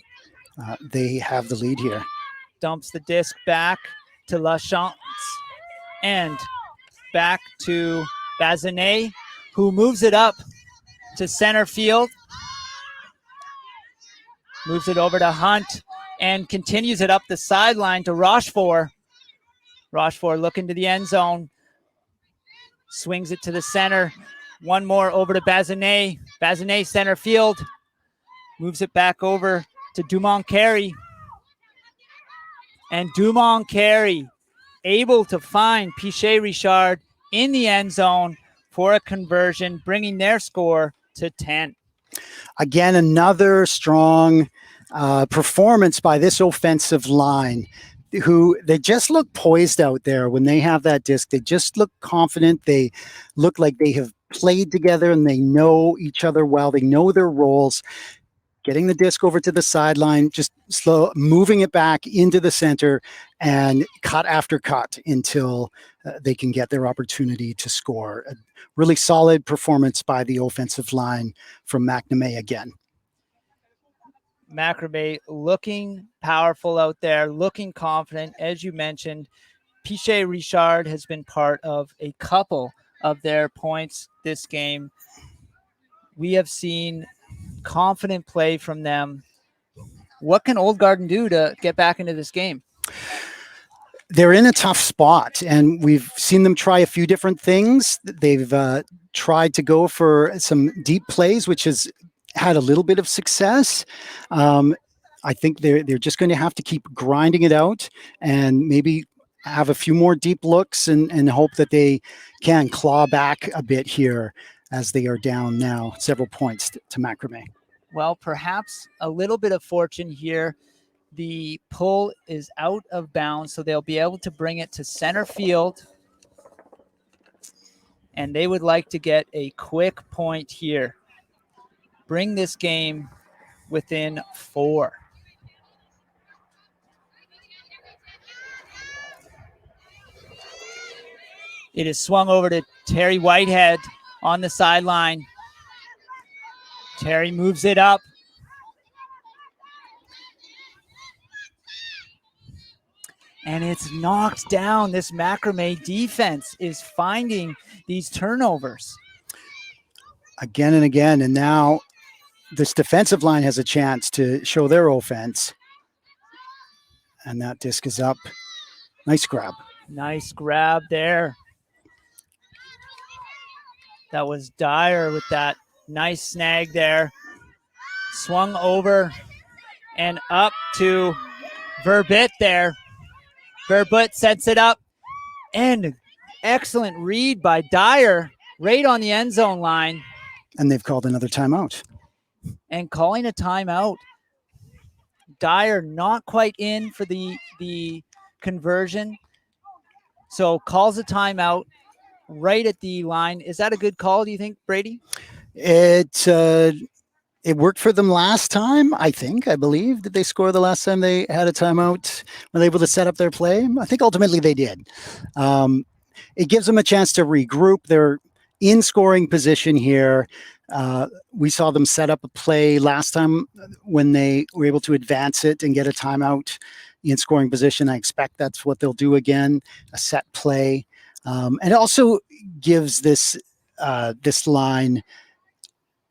they have the lead here. Dumps the disc back to Lachance and back to Bazinet, who moves it up to center field. Moves it over to Hunt and continues it up the sideline to Rochefort. Rochefort looking to the end zone. Swings it to the center. One more over to Bazinet. Bazinet center field. Moves it back over to Dumont-Carey. And Dumont-Carey able to find Piché Richard in the end zone for a conversion, bringing their score to 10. Again, another strong performance by this offensive line, who they just look poised out there when they have that disc. They just look confident. They look like they have played together and they know each other well. They know their roles. Getting the disc over to the sideline, just slow, moving it back into the center and cut after cut until they can get their opportunity to score. A really solid performance by the offensive line from MaQramée again. MaQramée looking powerful out there, looking confident. As you mentioned, Piché Richard has been part of a couple of their points this game. We have seen confident play from them. What can Old Garden do to get back into this game? They're in a tough spot, and we've seen them try a few different things. They've tried to go for some deep plays, which has had a little bit of success. I think they're just going to have to keep grinding it out and maybe have a few more deep looks and hope that they can claw back a bit here as they are down now several points to MaQramée. Well, perhaps a little bit of fortune here. The pull is out of bounds, so they'll be able to bring it to center field. And they would like to get a quick point here. Bring this game within 4. It is swung over to Terry Whitehead on the sideline. Terry moves it up. and it's knocked down. This MaQramée defense is finding these turnovers. Again and again, and now this defensive line has a chance to show their offense. And that disc is up. Nice grab. Nice grab there. That was Dyer with that nice snag there. Swung over and up to Verbit there. Verbit sets it up. And excellent read by Dyer right on the end zone line. And they've called another timeout. And calling a timeout. Dyer not quite in for the conversion. So calls a timeout right at the line. Is that a good call, do you think, Brady? It worked for them last time, I believe. Did they score the last time they had a timeout? Were they able to set up their play? I think ultimately they did. It gives them a chance to regroup. They're in scoring position here. We saw them set up a play last time when they were able to advance it and get a timeout in scoring position. I expect that's what they'll do again, a set play. And it also gives this line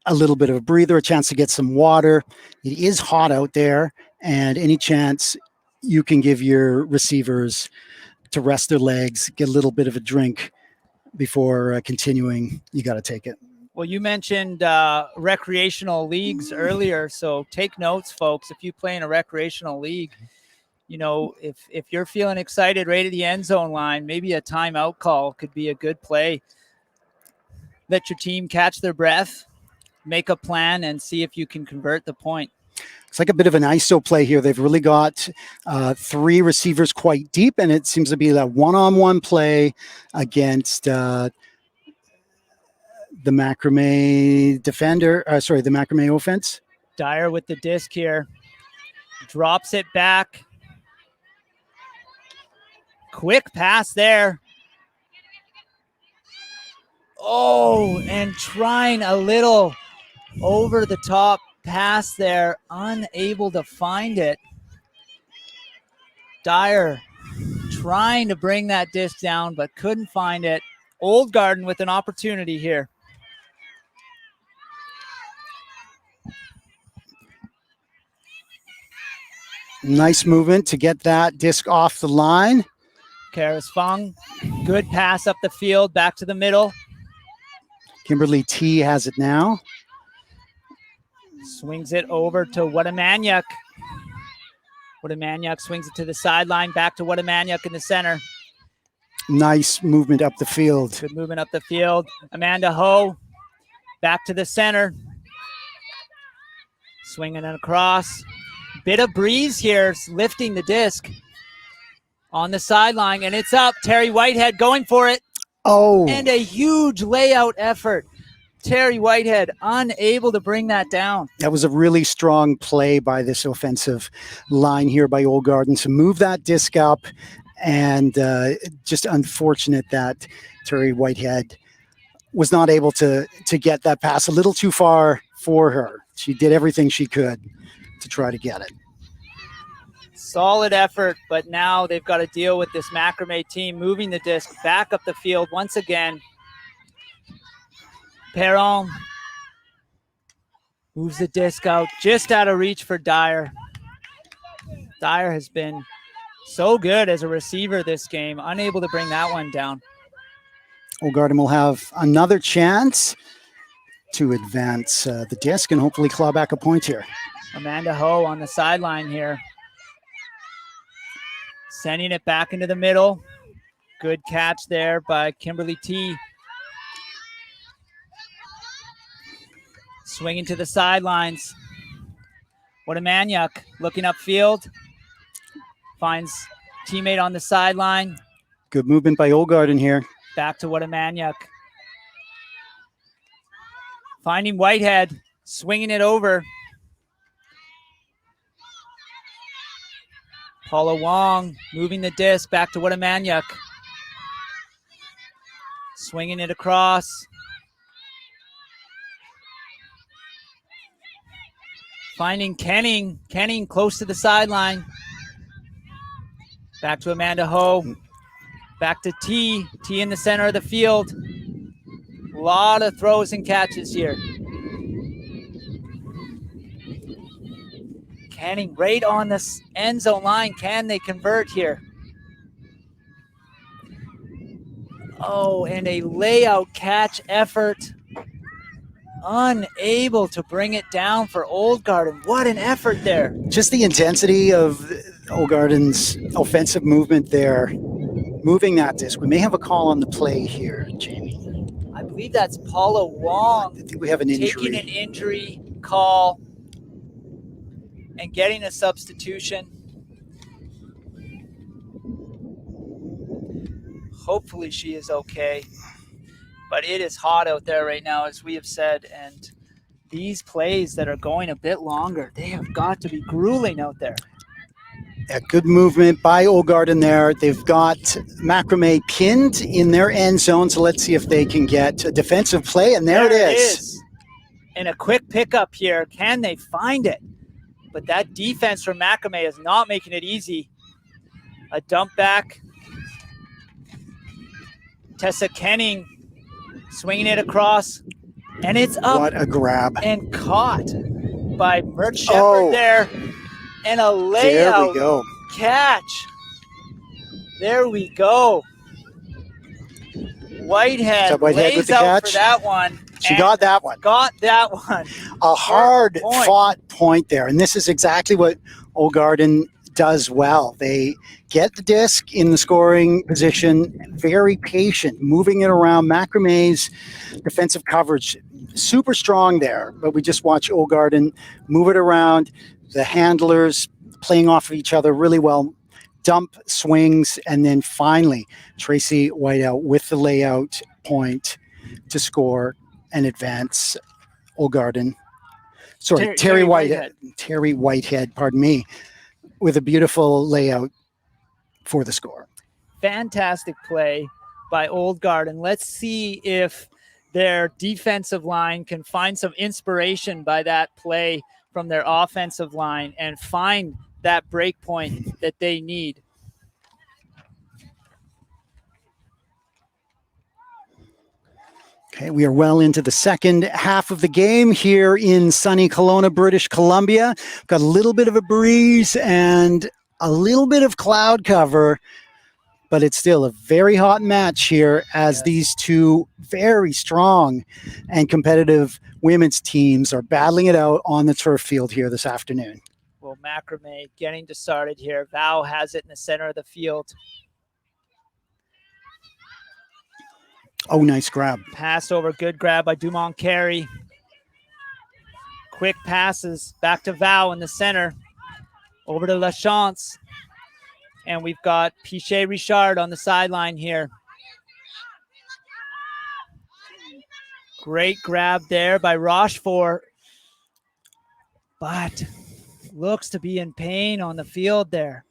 a little bit of a breather, a chance to get some water. It is hot out there, and any chance you can give your receivers to rest their legs, get a little bit of a drink before continuing, you got to take it. Well, you mentioned recreational leagues earlier, so take notes, folks. If you play in a recreational league, you know, if you're feeling excited right at the end zone line, maybe a timeout call could be a good play. Let your team catch their breath, make a plan, and see if you can convert the point. It's like a bit of an ISO play here. They've really got three receivers quite deep, and it seems to be that one-on-one play against the MaQramée defender. The MaQramée offense. Dyer with the disc here. Drops it back. Quick pass there. Oh, and trying a little over the top pass there. Unable to find it. Dyer trying to bring that disc down, but couldn't find it. Old Garden with an opportunity here. Nice movement to get that disc off the line. Karis Fung, good pass up the field, back to the middle. Kimberly T has it now. Swings it over to Watamaniuk. Watamaniuk swings it to the sideline, back to Watamaniuk in the center. Nice movement up the field. Good movement up the field. Amanda Ho, back to the center. Swinging it across. Bit of breeze here, lifting the disc on the sideline, and it's up. Terry Whitehead going for it. Oh. And a huge layout effort. Terry Whitehead unable to bring that down. That was a really strong play by this offensive line here by Old Garden to move that disc up, and just unfortunate that Terry Whitehead was not able to get that pass a little too far for her. She did everything she could to try to get it. Solid effort, but now they've got to deal with this MaQramée team moving the disc back up the field once again. Perron moves the disc out, just out of reach for Dyer. Dyer has been so good as a receiver this game, unable to bring that one down. Old Garden will have another chance to advance the disc and hopefully claw back a point here. Amanda Ho on the sideline here. Sending it back into the middle. Good catch there by Kimberly T. Swinging to the sidelines. Watamaniuk looking upfield. Finds teammate on the sideline. Good movement by Old Garden here. Back to Watamaniuk. Finding Whitehead. Swinging it over. Paula Wong moving the disc back to Watamaniuk. Swinging it across. Finding Kenning. Kenning close to the sideline. Back to Amanda Ho. Back to T. T in the center of the field. A lot of throws and catches here. Canning right on this end zone line. Can they convert here? Oh, and a layout catch effort. Unable to bring it down for Old Garden. What an effort there. Just the intensity of Old Garden's offensive movement there, moving that disc. We may have a call on the play here, Jamie. I believe that's Paula Wong. I think we have an injury. Taking an injury call and getting a substitution. Hopefully she is okay. But it is hot out there right now, as we have said, and these plays that are going a bit longer, they have got to be grueling out there. A good movement by Old Garden there. They've got MaQramée pinned in their end zone, so let's see if they can get a defensive play, and there it is. And a quick pickup here. Can they find it? But that defense from MaQramée is not making it easy. A dump back. Tessa Kenning swinging it across, and it's up. What a grab. And caught by Mert Shepard there. And a layout there we go. Catch. There we go. Whitehead Whitehead with lays the out catch. for that one. She got that one. Got that one. A hard-fought point there, and this is exactly what Old Garden does well. They get the disc in the scoring position, very patient, moving it around. MaQramée's defensive coverage, super strong there, but we just watch Old Garden move it around. The handlers playing off of each other really well. Dump swings, and then finally Tracy Whiteout with the layout point to score and advance Old Garden. Sorry, Terry Whitehead. Terry Whitehead, pardon me, with a beautiful layout for the score. Fantastic play by Old Garden. Let's see if their defensive line can find some inspiration by that play from their offensive line and find that break point that they need. Okay, we are well into the second half of the game here in sunny Kelowna, British Columbia. Got a little bit of a breeze and a little bit of cloud cover, but it's still a very hot match here as these two very strong and competitive women's teams are battling it out on the turf field here this afternoon. Well, MaQramée getting to started here. Val has it in the center of the field. Oh, nice grab. Pass over, good grab by Dumont Carey. Quick passes back to Val in the center. Over to LaChance. And we've got Piché Richard on the sideline here. Great grab there by Rochefort. But looks to be in pain on the field there.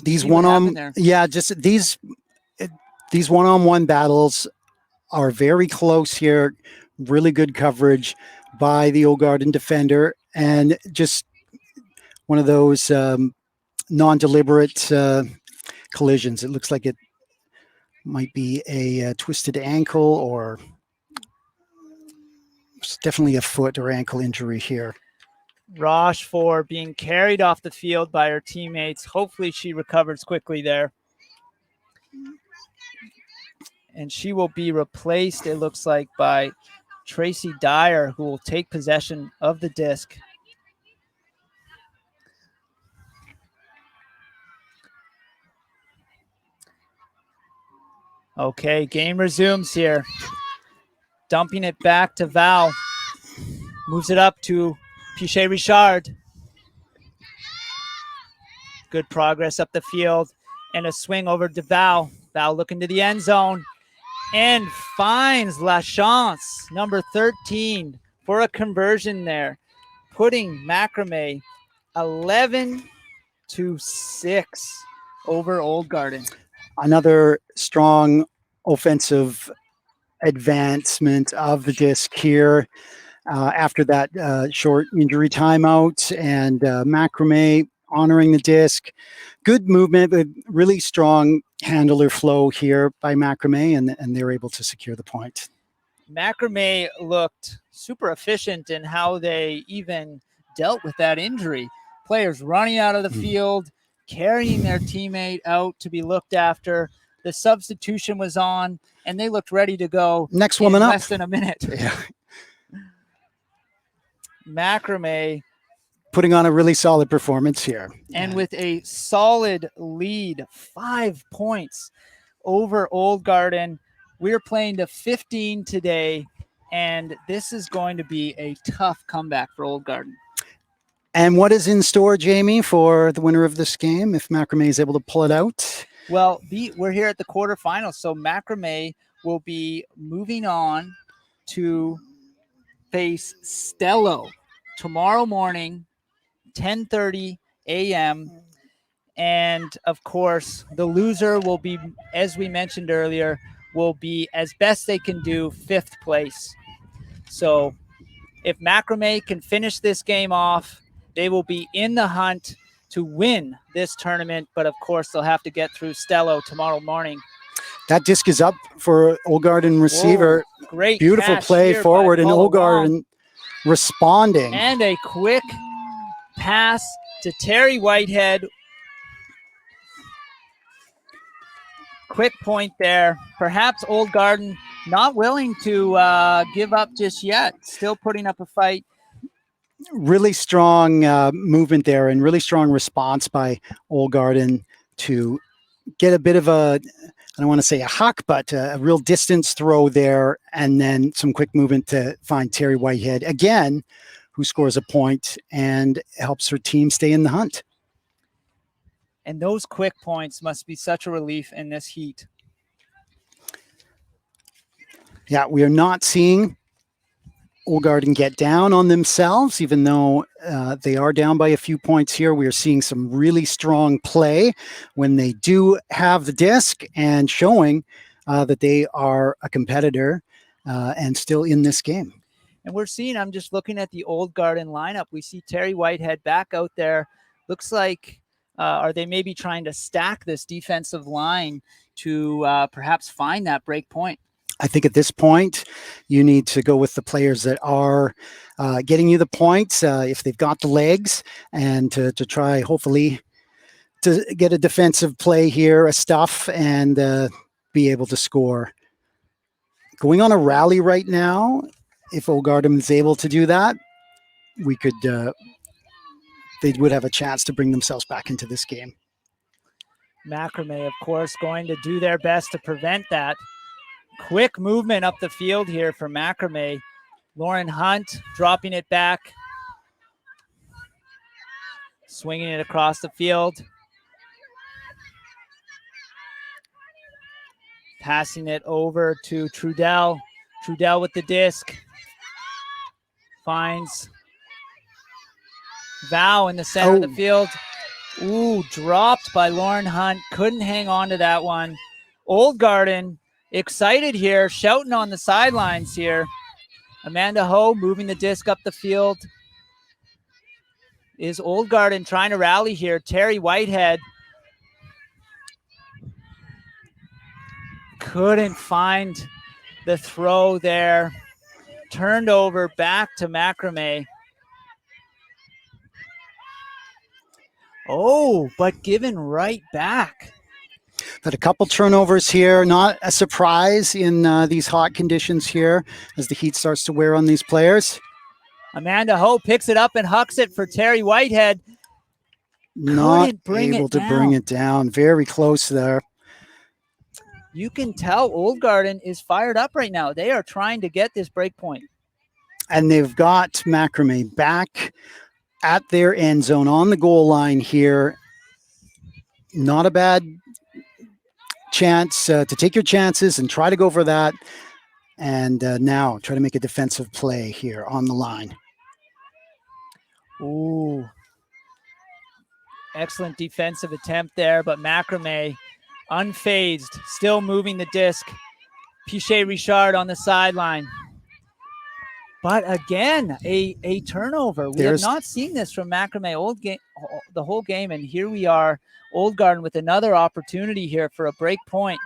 These one-on-one battles are very close here. Really good coverage by the Old Garden defender, and just one of those non-deliberate collisions. It looks like it might be a twisted ankle, or it's definitely a foot or ankle injury here. Rochefort being carried off the field by her teammates. Hopefully she recovers quickly there. And she will be replaced, it looks like, by Tracy Dyer, who will take possession of the disc. Okay, game resumes here. Dumping it back to Val. Moves it up to Piché Richard. Good progress up the field. And a swing over to Val. Val looking to the end zone. And finds LaChance, number 13, for a conversion there. Putting MaQramée 11-6 over Old Garden. Another strong offensive advancement of the disc here after that short injury timeout, and MaQramée honoring the disc. Good movement, but really strong handler flow here by MaQramée, and they're able to secure the point. MaQramée looked super efficient in how they even dealt with that injury. Players running out of the field, carrying their teammate out to be looked after. The substitution was on, and they looked ready to go. Next woman up. Less than a minute. Yeah. MaQramée Putting on a really solid performance here. and with a solid lead, 5 points over Old Garden. We're playing to 15 today, and this is going to be a tough comeback for Old Garden. And what is in store, Jamie, for the winner of this game if MaQramée is able to pull it out? Well, we're here at the quarterfinals, so MaQramée will be moving on to face Stello tomorrow morning, 10:30 a.m. And of course, the loser will be, as we mentioned earlier, will be, as best they can do, 5th place. So if MaQramée can finish this game off, they will be in the hunt to win this tournament. But of course, they'll have to get through Stello tomorrow morning. That disc is up for Old Garden receiver. Whoa, great. Beautiful catch play here forward, by and Paul Old Garden Wong. responding. And a quick pass to Terry Whitehead. Quick point there. Perhaps Old Garden not willing to give up just yet. Still putting up a fight. Really strong movement there, and really strong response by Old Garden to get a bit of a, I don't want to say a huck, but a real distance throw there, and then some quick movement to find Terry Whitehead again, who scores a point and helps her team stay in the hunt. And those quick points must be such a relief in this heat. Yeah, we are not seeing Old Garden get down on themselves, even though they are down by a few points here. We are seeing some really strong play when they do have the disc, and showing that they are a competitor and still in this game. And we're seeing, I'm just looking at the Old Garden lineup. We see Terry Whitehead back out there. Looks like, are they maybe trying to stack this defensive line to perhaps find that break point? I think at this point, you need to go with the players that are getting you the points, if they've got the legs, and to try, hopefully, to get a defensive play here, a stuff, and be able to score. Going on a rally right now, if Old Garden is able to do that, we could, they would have a chance to bring themselves back into this game. MaQramée, of course, going to do their best to prevent that. Quick movement up the field here for MaQramée. Lauren Hunt dropping it back. Swinging it across the field. Passing it over to Trudell. Trudell with the disc. Finds Val in the center of the field. Ooh, dropped by Lauren Hunt. Couldn't hang on to that one. Old Garden excited here, shouting on the sidelines here. Amanda Ho moving the disc up the field. Is Old Garden trying to rally here? Terry Whitehead couldn't find the throw there. Turned over back to MaQramée. Oh, but given right back. But a couple turnovers here, not a surprise in these hot conditions here as the heat starts to wear on these players. Amanda Ho picks it up and hucks it for Terry Whitehead. Not able to bring it down. Very close there. You can tell Old Garden is fired up right now. They are trying to get this break point. And they've got MaQramée back at their end zone on the goal line here. Not a bad chance to take your chances and try to go for that. And now try to make a defensive play here on the line. Ooh. Excellent defensive attempt there, but MaQramée unfazed, still moving the disc. Pichet Richard on the sideline. But again, a turnover. We have not seen this from MaQramée the whole game, and here we are, Old Garden with another opportunity here for a break point.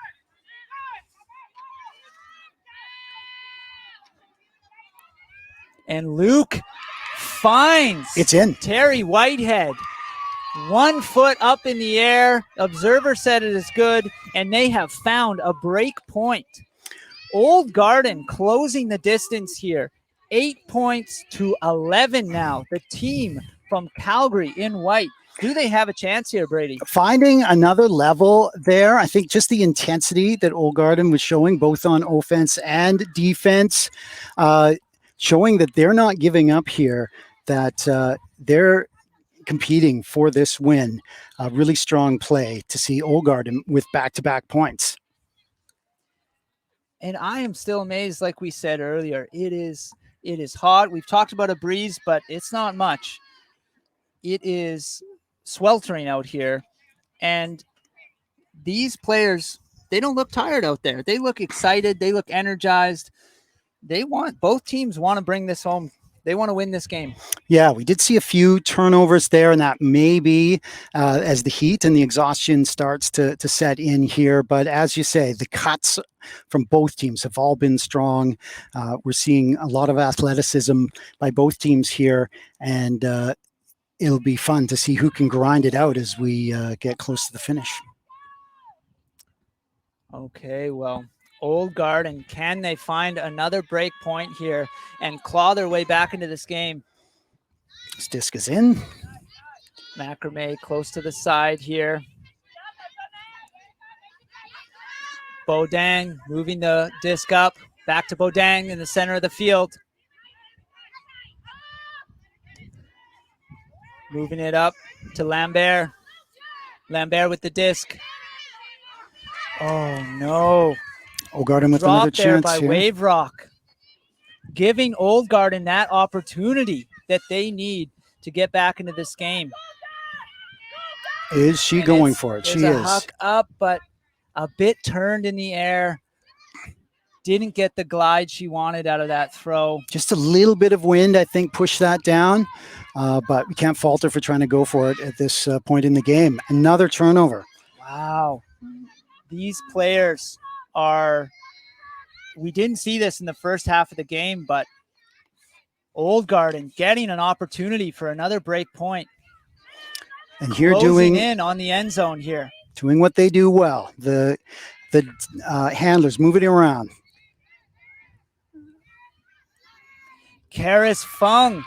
And Luke finds it's in. Terry Whitehead. 1 foot up in the air. Observer said it is good, and they have found a break point. Old Garden closing the distance here. 8 points to 11 now. The team from Calgary in white. Do they have a chance here, Brady? Finding another level there. I think just the intensity that Old Garden was showing, both on offense and defense, showing that they're not giving up here, that they're competing for this win. A really strong play to see Old Garden with back-to-back points. And I am still amazed, like we said earlier. It is hot. We've talked about a breeze, but it's not much. It is sweltering out here. And these players, they don't look tired out there. They look excited. They look energized. Both teams want to bring this home. They want to win this game. Yeah, we did see a few turnovers there, and that may be as the heat and the exhaustion starts to set in here. But as you say, the cuts from both teams have all been strong. We're seeing a lot of athleticism by both teams here, and it'll be fun to see who can grind it out as we get close to the finish. Okay, well, Old Garden, can they find another break point here and claw their way back into this game? This disc is in. MaQramée close to the side here. Bodang moving the disc up. Back to Bodang in the center of the field. Moving it up to Lambert. Lambert with the disc. Oh, no. Old Garden with Drop another there chance by here. Wave Rock, giving Old Garden that opportunity that they need to get back into this game. Is she going for it? She a is. Huck up, but a bit turned in the air. Didn't get the glide she wanted out of that throw. Just a little bit of wind, I think, pushed that down. But we can't fault her for trying to go for it at this point in the game. Another turnover. Wow. These players we didn't see this in the first half of the game, but Old Garden getting an opportunity for another break point. And here closing in on the end zone here. Doing what they do well. The handlers moving it around. Karis Fung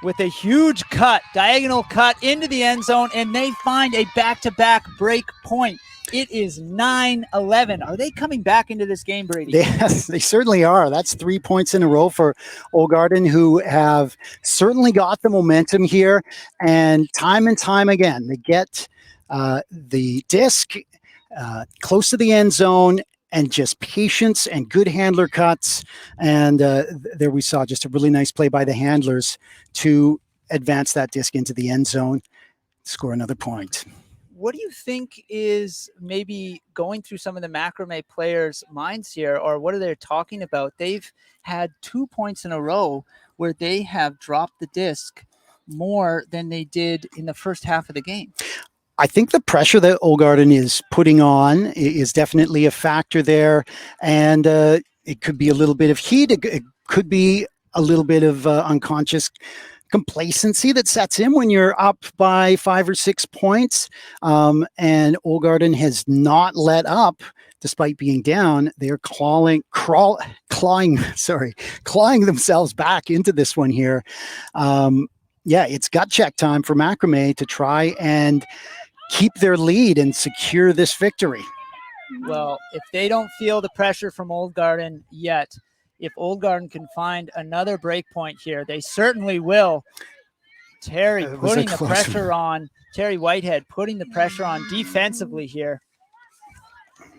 with a huge cut, diagonal cut into the end zone, and they find a back-to-back break point. It is 9-11. Are they coming back into this game, Brady? Yes, they certainly are. That's 3 points in a row for Old Garden, who have certainly got the momentum here. And time again, they get the disc close to the end zone, and just patience and good handler cuts. And there we saw just a really nice play by the handlers to advance that disc into the end zone, score another point. What do you think is maybe going through some of the MaQramée players' minds here, or what are they talking about? They've had 2 points in a row where they have dropped the disc more than they did in the first half of the game. I think the pressure that Old Garden is putting on is definitely a factor there, and it could be a little bit of heat. It could be a little bit of unconscious complacency that sets in when you're up by 5 or 6 points. And Old Garden has not let up despite being down. They're clawing themselves back into this one here. Yeah, it's gut check time for MaQramée to try and keep their lead and secure this victory. Well, if they don't feel the pressure from Old Garden yet, if Old Garden can find another break point here, they certainly will. Terry putting the pressure on, Terry Whitehead putting the pressure on defensively here.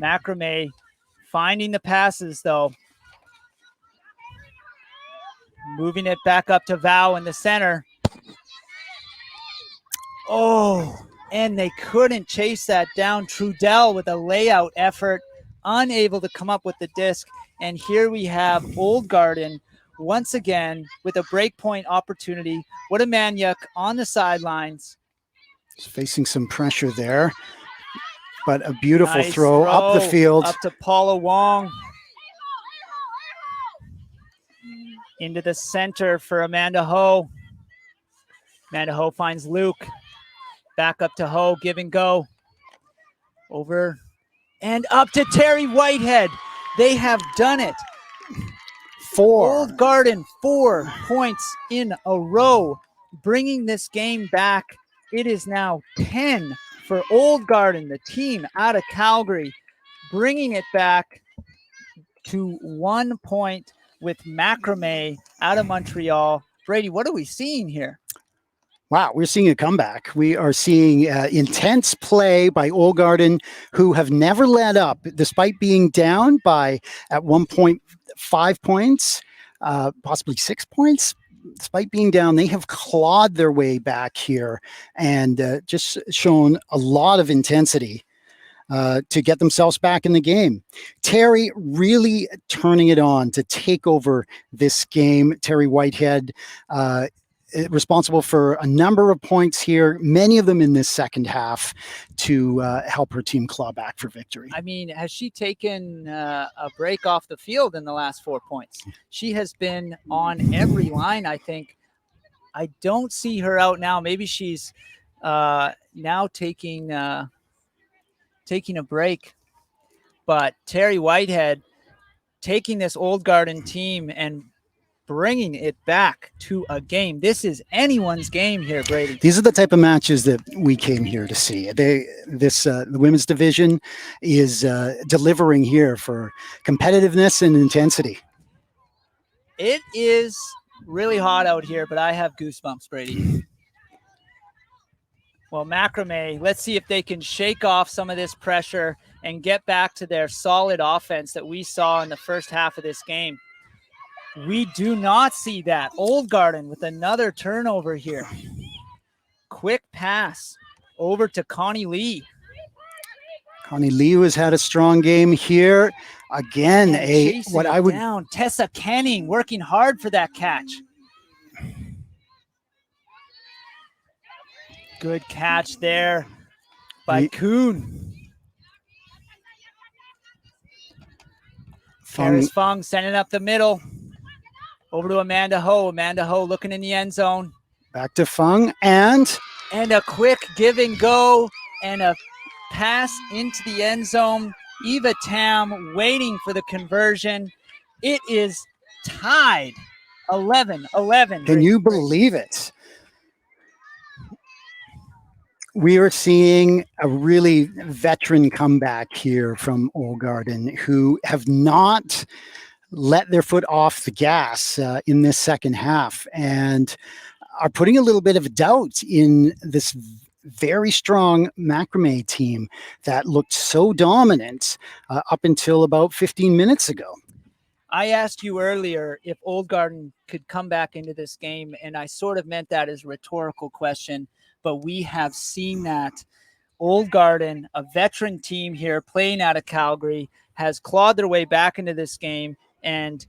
MaQramée finding the passes, though. Moving it back up to Val in the center. Oh, and they couldn't chase that down. Trudell with a layout effort, unable to come up with the disc. And here we have Old Garden once again with a breakpoint opportunity. Wodamaniuk on the sidelines. He's facing some pressure there, but a beautiful Nice throw up the field. Up to Paula Wong. Into the center for Amanda Ho. Amanda Ho finds Luke. Back up to Ho, give and go. Over and up to Terry Whitehead. They have done it. 4. Old Garden, 4 points in a row, bringing this game back. It is now 10 for Old Garden, the team out of Calgary, bringing it back to 1 point with MaQramée out of Montreal. Brady, what are we seeing here? Wow, we're seeing a comeback. We are seeing intense play by Old Garden, who have never let up, despite being down by at 1.5 points, possibly 6 points. Despite being down, they have clawed their way back here and just shown a lot of intensity to get themselves back in the game. Terry really turning it on to take over this game. Terry Whitehead, responsible for a number of points here, many of them in this second half, to help her team claw back for victory. I mean, has she taken a break off the field in the last 4 points? She has been on every line, I think. I don't see her out now. Maybe she's now taking a break. But Terry Whitehead taking this Old Garden team and bringing it back to a game. This is anyone's game here, Brady. These are the type of matches that we came here to see. The women's division is delivering here for competitiveness and intensity. It is really hot out here, but I have goosebumps, Brady. Well, MaQramée, let's see if they can shake off some of this pressure and get back to their solid offense that we saw in the first half of this game. We do not see that. Old Garden with another turnover here. Quick pass over to Connie Lee. Connie Lee has had a strong game here. Again, down. Tessa Kenning working hard for that catch. Good catch there by Kuhn. Karis Fung sending up the middle. Over to Amanda Ho. Amanda Ho looking in the end zone. Back to Fung and a quick give and go and a pass into the end zone. Eva Tam waiting for the conversion. It is tied 11-11. Can you believe it? We are seeing a really veteran comeback here from Old Garden, who have not let their foot off the gas in this second half and are putting a little bit of doubt in this very strong MaQramée team that looked so dominant up until about 15 minutes ago. I asked you earlier if Old Garden could come back into this game, and I sort of meant that as a rhetorical question, but we have seen that. Old Garden, a veteran team here playing out of Calgary, has clawed their way back into this game and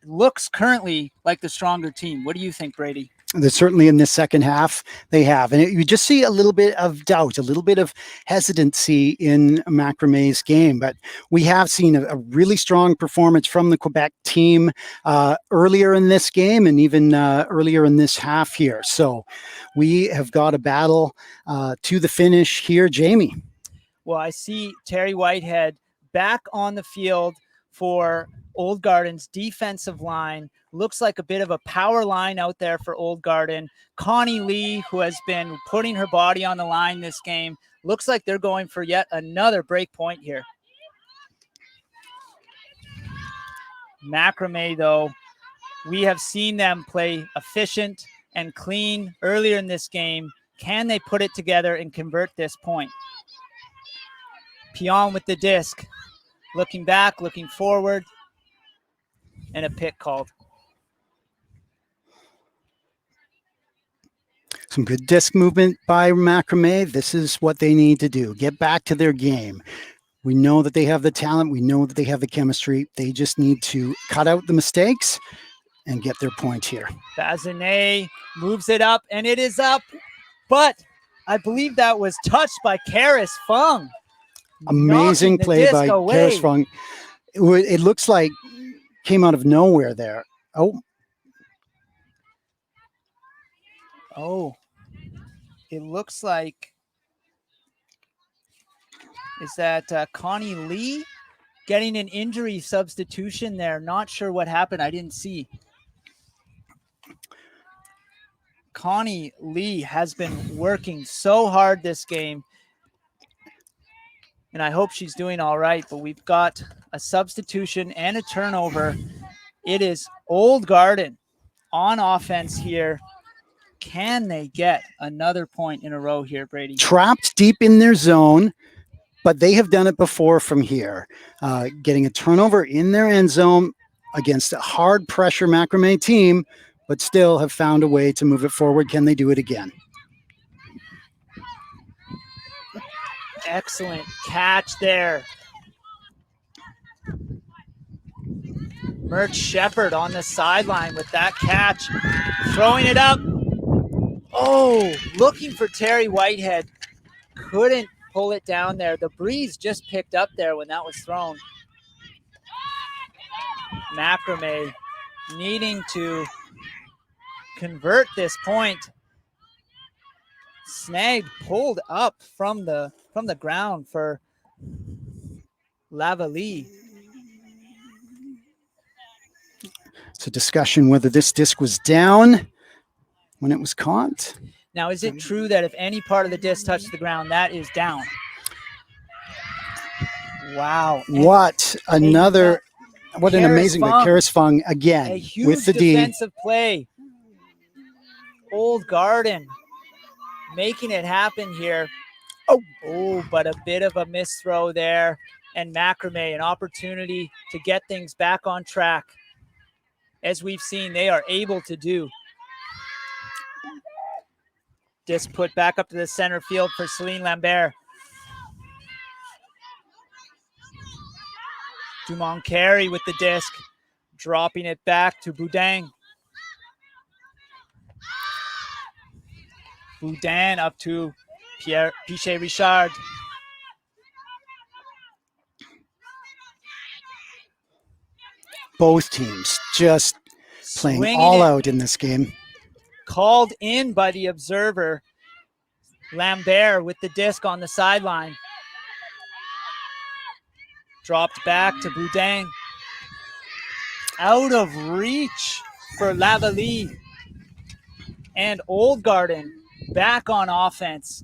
looks currently like the stronger team. What do you think, Brady? They're certainly in this second half, they have. And you just see a little bit of doubt, a little bit of hesitancy in MaQramée's game. But we have seen a really strong performance from the Quebec team earlier in this game and even earlier in this half here. So we have got a battle to the finish here. Jamie. Well, I see Terry Whitehead back on the field for Old Garden's defensive line. Looks like a bit of a power line out there for Old Garden. Connie Lee, who has been putting her body on the line this game, looks like they're going for yet another break point here. MaQramée, though, we have seen them play efficient and clean earlier in this game. Can they put it together and convert this point? Pion with the disc. Looking back, looking forward, and a pick called. Some good disc movement by MaQramée. This is what they need to do. Get back to their game. We know that they have the talent. We know that they have the chemistry. They just need to cut out the mistakes and get their point here. Bazinet moves it up, and it is up, but I believe that was touched by Karis Fung. Amazing play by Karis Fung. It looks like came out of nowhere there. Oh, it looks like, is that Connie Lee getting an injury substitution there? Not sure what happened. I didn't see. Connie Lee has been working so hard this game, and I hope she's doing all right, but we've got a substitution and a turnover. It is Old Garden on offense here. Can they get another point in a row here, Brady? Trapped deep in their zone, but they have done it before from here. Getting a turnover in their end zone against a hard pressure MaQramée team, but still have found a way to move it forward. Can they do it again? Excellent catch there. Mert Shepard on the sideline with that catch. Throwing it up. Oh, looking for Terry Whitehead. Couldn't pull it down there. The breeze just picked up there when that was thrown. MaQramée needing to convert this point. Snagged, pulled up from the ground for Lavallée. It's a discussion whether this disc was down when it was caught. Now, is it true that if any part of the disc touched the ground, that is down? Wow. What an amazing Karis Fung again a huge with the defensive play. Old Garden making it happen here. Oh, but a bit of a misthrow there. And MaQramée, an opportunity to get things back on track. As we've seen, they are able to do. Disc put back up to the center field for Celine Lambert. Dumont Carey with the disc, dropping it back to Boudin. Boudin up to Pierre Pichet Richard. Both teams just playing Swinging all it. out in this game. Called in by the observer. Lambert with the disc on the sideline. Dropped back to Boudin. Out of reach for Lavallée. And Old Garden back on offense.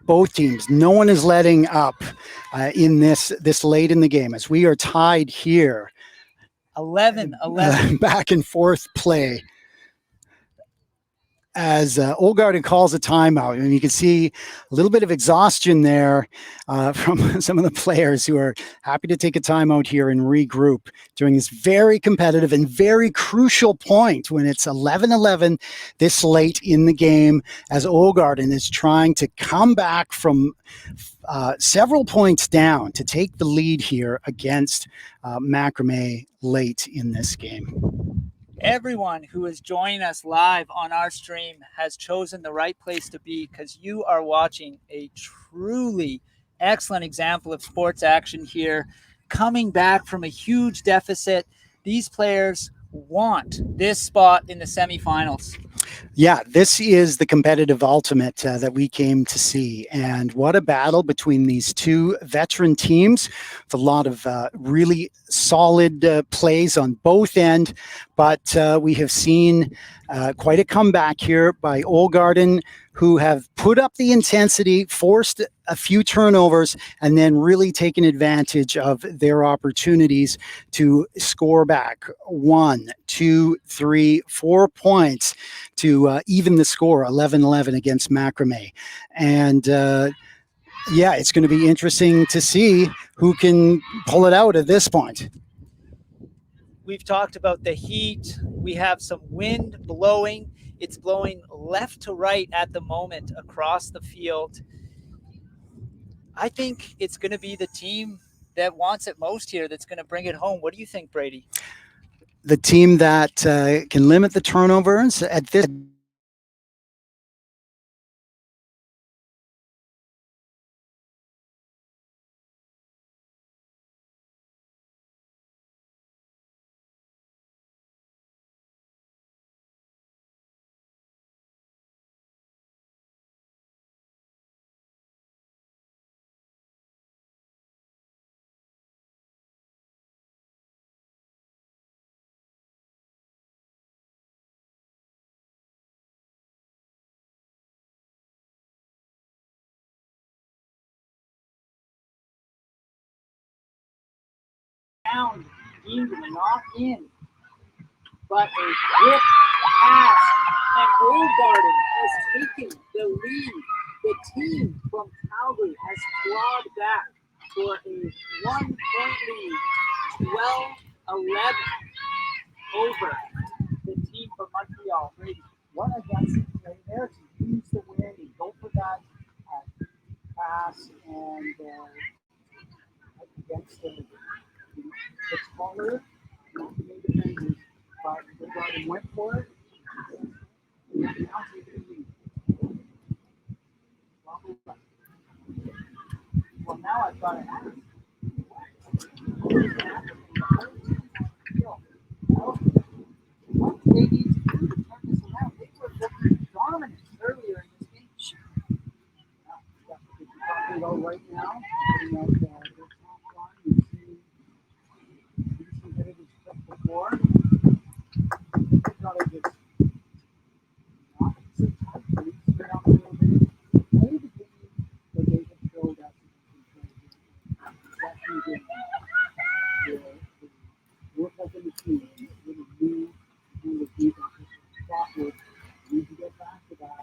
Both teams, no one is letting up in this late in the game as we are tied here. 11-11. Back and forth play. As Old Garden calls a timeout, and you can see a little bit of exhaustion there from some of the players who are happy to take a timeout here and regroup during this very competitive and very crucial point when it's 11-11 this late in the game, as Old Garden is trying to come back from several points down to take the lead here against MaQramée late in this game. Everyone who is joining us live on our stream has chosen the right place to be, because you are watching a truly excellent example of sports action here. Coming back from a huge deficit, these players want this spot in the semifinals. Yeah, this is the competitive ultimate that we came to see. And what a battle between these two veteran teams with a lot of really solid plays on both ends. But we have seen quite a comeback here by Old Garden, who have put up the intensity, forced a few turnovers, and then really taken advantage of their opportunities to score back 1, 2, 3, 4 points to even the score, 11-11 against MaQramée. And yeah, it's going to be interesting to see who can pull it out at this point. We've talked about the heat. We have some wind blowing. It's blowing left to right at the moment across the field. I think it's going to be the team that wants it most here that's going to bring it home? What do you think, Brady? The team that can limit the turnovers at this Down, England, not in, but a quick pass, and Goldgarden has taken the lead. The team from Calgary has clawed back for a 1-point lead, 12-11 over the team from Montreal. Brady, What a gutsy play there to use the win and go for that pass and against the taller, not the main defenders, but Goldgarden went for it. Now taking the lead. Well, now I've got to ask. What do they need to do to turn this around? They were looking dominant earlier in this game. That's what we're talking about right now. Putting out their top line. We've seen these competitors click before. They've got to just not sit tight, but spin out a little bit. Play the game that they have showed us. Exactly the work as a machine, really move and the defense backward. We need to get back to that.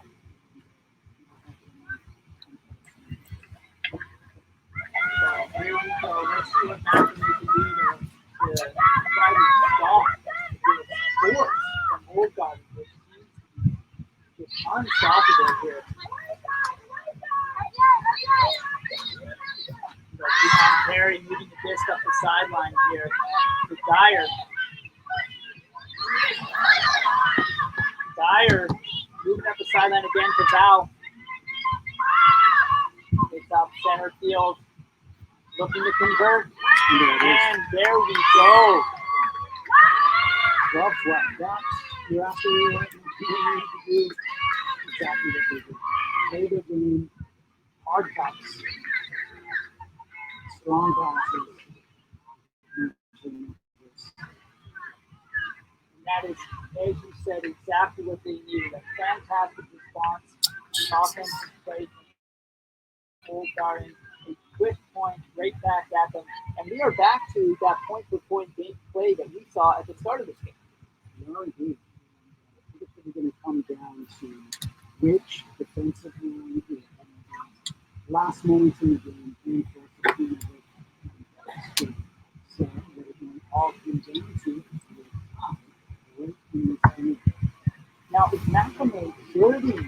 Here we go. Let's see what MaQramée can do to try to stop the force from Goldgarden, which seems to be just unstoppable here. Perry moving the disc up the sideline here to Dyer. Dyer moving up the sideline again to Val. It's up center field, looking to convert. And there we go. Well, that's you're absolutely right. You need to do exactly what they do. Play the game, hard cuts, strong passes. And that is, as you said, exactly what they needed. A fantastic response. The offensive play from Goldgarden, a quick point right back at them. And we are back to that point-for-point game play that we saw at the start of this game. Well, indeed. I think it's really going to come down to which defensive line is last moments in the game reinforce the team of the so that it can all come down to right in this game. Now, is MaQramée building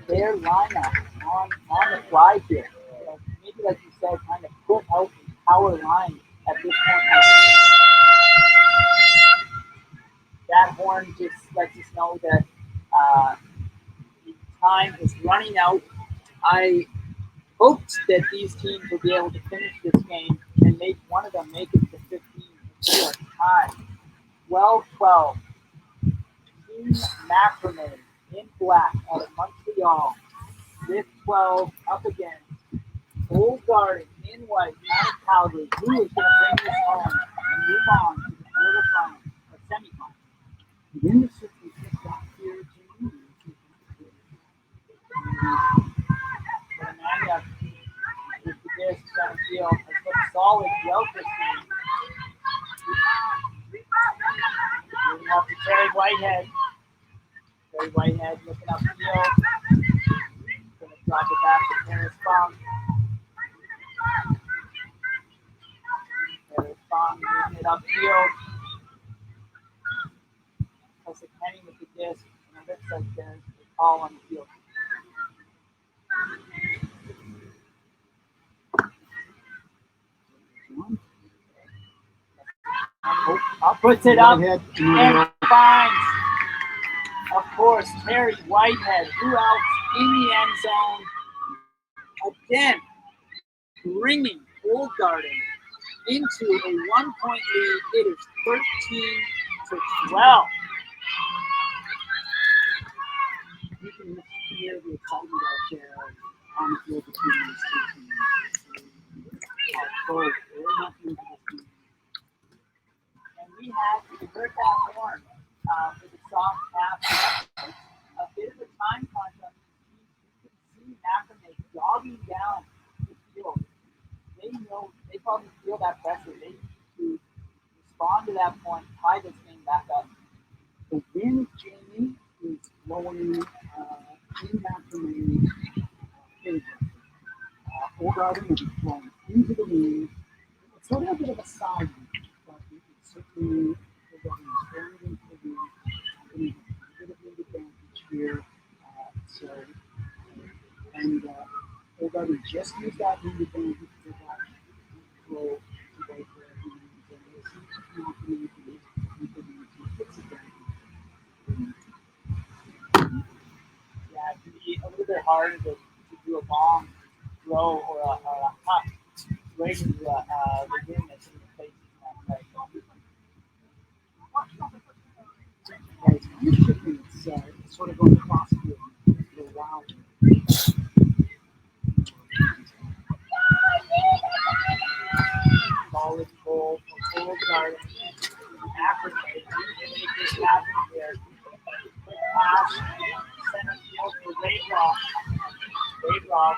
their lineup on the fly here? You know, maybe, like you said, kind of put out the power line at this point in the game. That horn just lets us know that time is running out. I hoped that these teams would be able to finish this game and make one of them make it to 15 before time. 12-12. Team MaQramée in black out of Montreal with 12 up against Goldgarden in white out of Calgary. Who is going to bring this home and move on to the quarterfinal or semifinal? Begin to certainly get back here to Amanda with the disc center field has looked solid throughout this game. Moving up to Terry Whitehead. Terry Whitehead looking upfield. Going to drop it back to Paris Fong. Paris Fong moving it upfield. Plus a Kenny with the disc. And it looks like there's a call on the field. Puts it up and finds, of course, Terry Whitehead. Who else in the end zone? Again, bringing Old Garden into a 1-point lead. It is 13-12. You can hear the excitement out there on the field between these two teams. They're not into this game. And we heard that horn with the soft half. A bit of a time crunch on these teams. You can see MaQramée jogging down the field. They know, they probably feel that pressure. They need to respond to that point, tie this game back up. The win, Jamie, is blowing in MaQramée favor. Old Garden will be thrown into the lead. It's sort of a bit of a side lead, but it's certainly Old Garden is thrown into the lead. A bit of lead advantage here. Old Garden just used that lead advantage for that throw to right there. Yeah, it can be a little bit harder to do a long throw or a tough right into the game that's in the face. It's sort of going across the field for a while. Solid goal for Old Garden. MaQramée can make this happen here. Quick pass, center field for Raybrock. Raybrock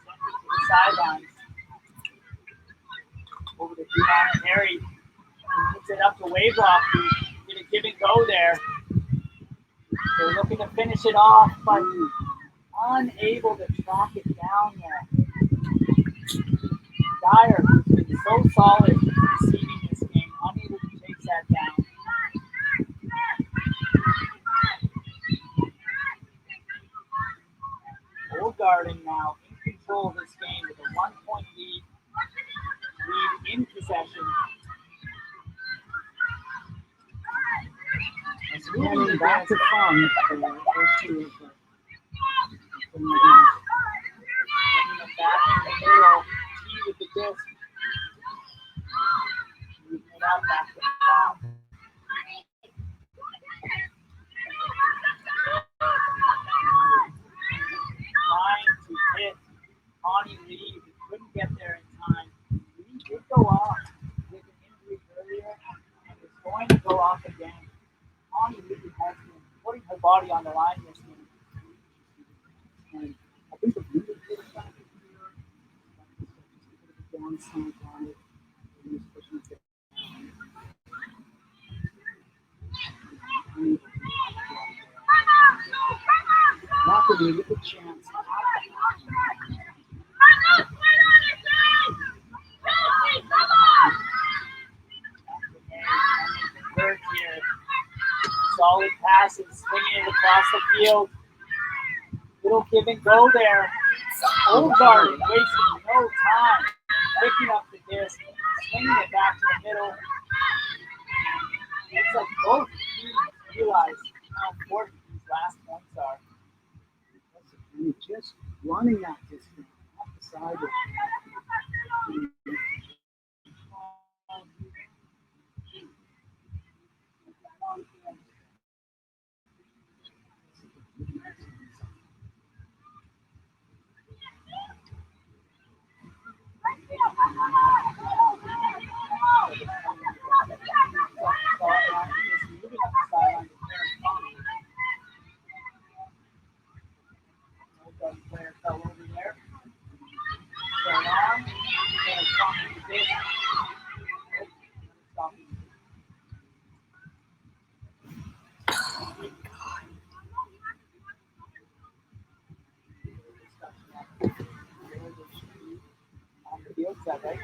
sends it to the sidelines. Over to Dumont Perry. He puts it up to Raybrock, who's going to give and go there. They're looking to finish it off, but unable to track it down there. Dyer, who's been so solid receiving this game, unable to chase that down. Old Garden now in control of this game with a 1-point lead in possession. It's moving back to fun for the first two of them. Bringing it back in the middle. T with the disc. Moving it out back to fun. Trying to hit Connie Lee. He couldn't get there in time. Lee did go off with an injury earlier and is going to go off again. Connie Lee has been putting her body on the line this game. And I think the leader did a factor here. Just a bit of a downside on it. And he's pushing it down. MaQramée with a chance. Third here. Solid passes, swinging it across the field. Little give and go there. Old Garden wasting no time. Picking up the disc, swinging it back to the middle. It's like both teams realize how important these last points are. And just running that distance off the side of it. Player fell over there. Going on. On the field, is that right?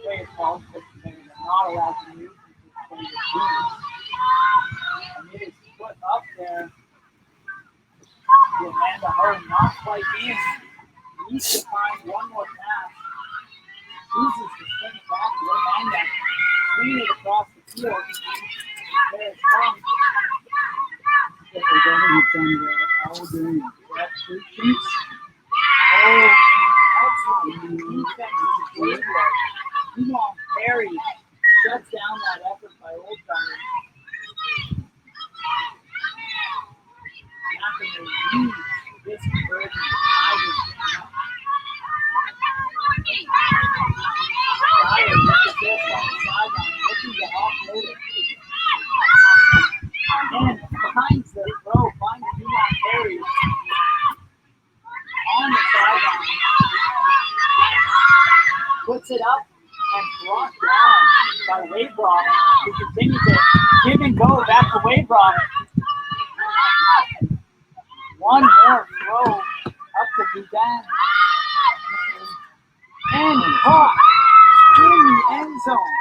Play is called, but they're not allowed to use it. And it is put up there to Amanda Hurd, not quite in. needs to find one more pass. Chooses to swing it back to Amanda. Swinging it across the field. There's Tom. He's done well all game. That patience. Oh, excellent. Defense is a great way. Meanwhile, Perry shuts down that effort by Old Garden. MaQramée needs this conversion to tie this game up. Dyer looks this on the sideline, looking to offload it. And behind the throw, finds Meanwhile, Perry on the sideline. Puts it up and brought down by Waybrock, who continues to give and go back to Waybrock. One more throw up to Boudin. And caught in the end zone.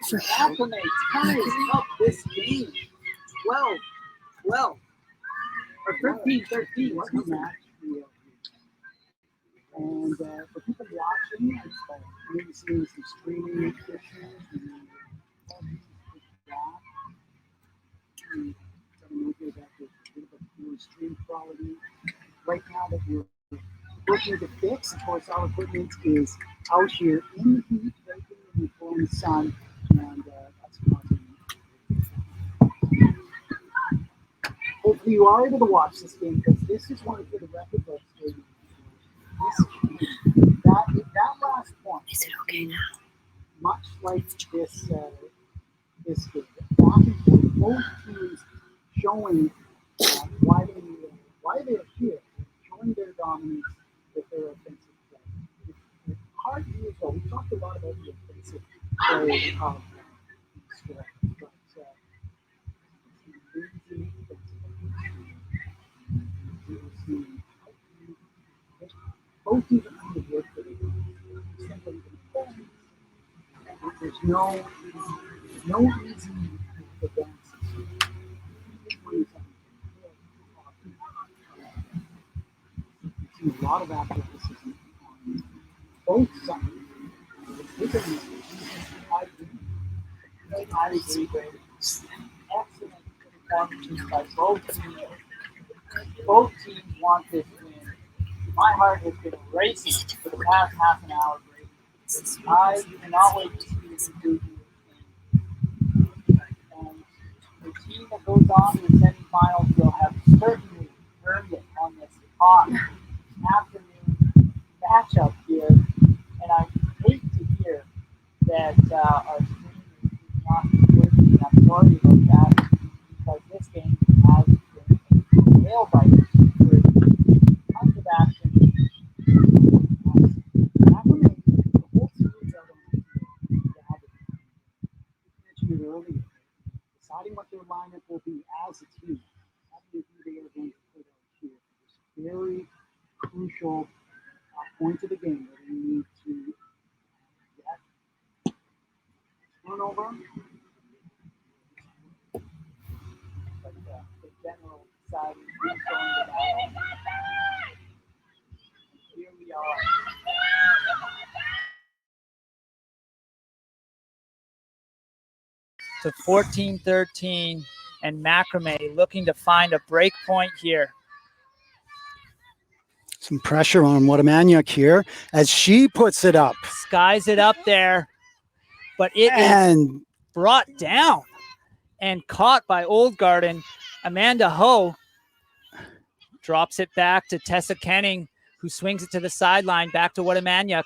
MaQramée ties up this game. 12, or 13-13, wasn't it, Matt? And for people watching, maybe seeing some streaming issues and about the stream quality. Right now that we're working to fix, of course, our equipment is out here in the heat, right in the blowing sun, and that's causing. Hopefully, you are able to watch this game because this is one of the record books. That last point. Is it okay now? Much like this this game, back and forth, both teams showing why they're here, showing their dominance with their offensive play. It's hard to use, though. We talked a lot about the offensive play of but both teams are trying to work for the there's no easy advances. You see a lot of athleticism on both sides. I agree. Excellent performances by both teams. Both teams want this win. My heart has been racing for the past half an hour. I cannot wait to see this do. And the team that goes on to the semifinals will have certainly earned it on this hot afternoon matchup here. And I hate to hear that our stream is not working. I'm sorry about that because this game has been a nail biter for tons of action. MaQramée, the whole series out on the mentioned it earlier, deciding what their lineup will be as a team. Who they are going to put out here. It's very crucial point of the game that we need to get turnover. But the general side is going to battle. Here we are. To 14-13, and MaQramée looking to find a break point here. Some pressure on Watamaniuk here as she puts it up. Skies it up there, but it is brought down and caught by Old Garden. Amanda Ho drops it back to Tessa Kenning, who swings it to the sideline, back to Watamaniuk.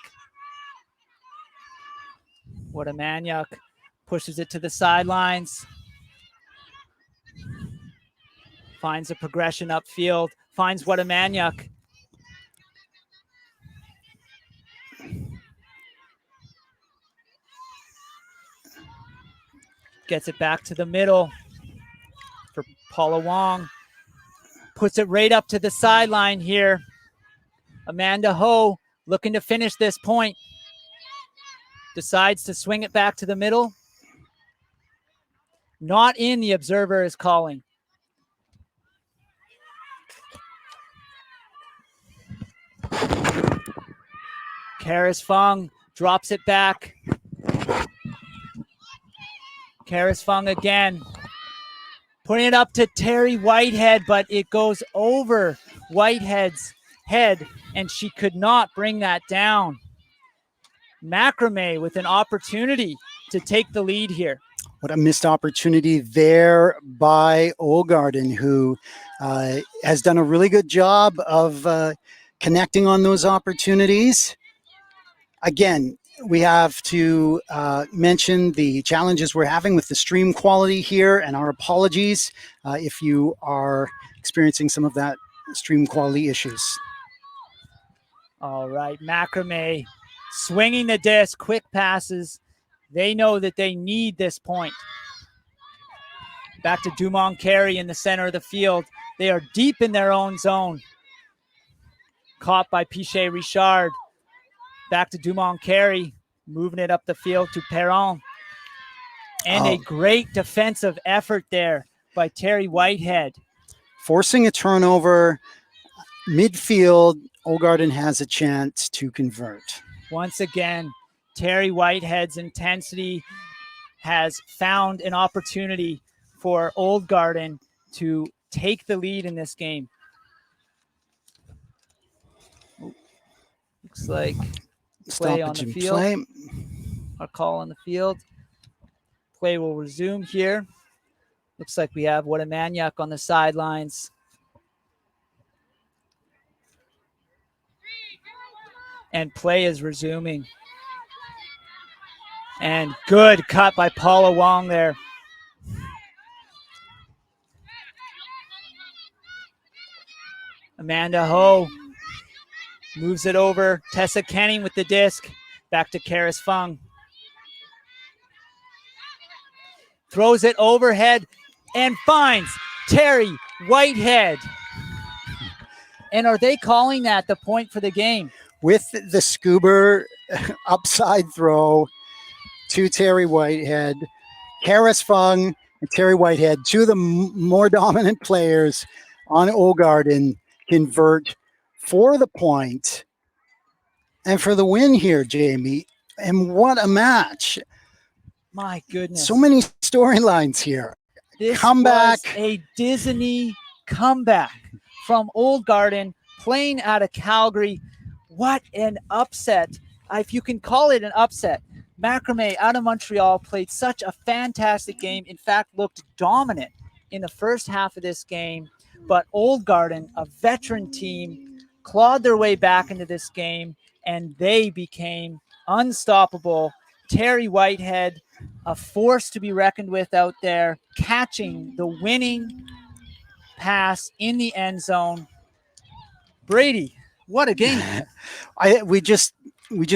Watamaniuk pushes it to the sidelines. Finds a progression upfield. Finds Watamaniuk. Gets it back to the middle for Paula Wong. Puts it right up to the sideline here. Amanda Ho looking to finish this point. Decides to swing it back to the middle. Not in, the observer is calling. Karis Fung drops it back. Karis Fung again. Putting it up to Terry Whitehead, but it goes over Whitehead's head, and she could not bring that down. MaQramée with an opportunity to take the lead here. What a missed opportunity there by Olgarden, who has done a really good job of connecting on those opportunities. Again, we have to mention the challenges we're having with the stream quality here, and our apologies if you are experiencing some of that stream quality issues. All right, MaQramée swinging the disc, quick passes. They know that they need this point. Back to Dumont Carey in the center of the field. They are deep in their own zone. Caught by Pichet Richard. Back to Dumont Carey, moving it up the field to Perron. And a great defensive effort there by Terry Whitehead. Forcing a turnover, midfield, Olgarden has a chance to convert. Once again, Terry Whitehead's intensity has found an opportunity for Old Garden to take the lead in this game. Looks like play on the field. Play. A call on the field. Play will resume here. Looks like we have Watamaniuk on the sidelines. And play is resuming. And good cut by Paula Wong there. Amanda Ho moves it over. Tessa Kenning with the disc. Back to Karis Fung. Throws it overhead and finds Terry Whitehead. And are they calling that the point for the game? With the scuba upside throw to Terry Whitehead, Karis Fung and Terry Whitehead, two of the more dominant players on Olgarden, convert for the point and for the win here, Jamie. And what a match. My goodness. So many storylines here. This Comeback. was a Disney comeback from Old Garden, playing out of Calgary. What an upset. If you can call it an upset. MaQramée out of Montreal played such a fantastic game. In fact, looked dominant in the first half of this game. But Old Garden, a veteran team, clawed their way back into this game, and they became unstoppable. Terry Whitehead, a force to be reckoned with out there, catching the winning pass in the end zone. Brady, what a game. We just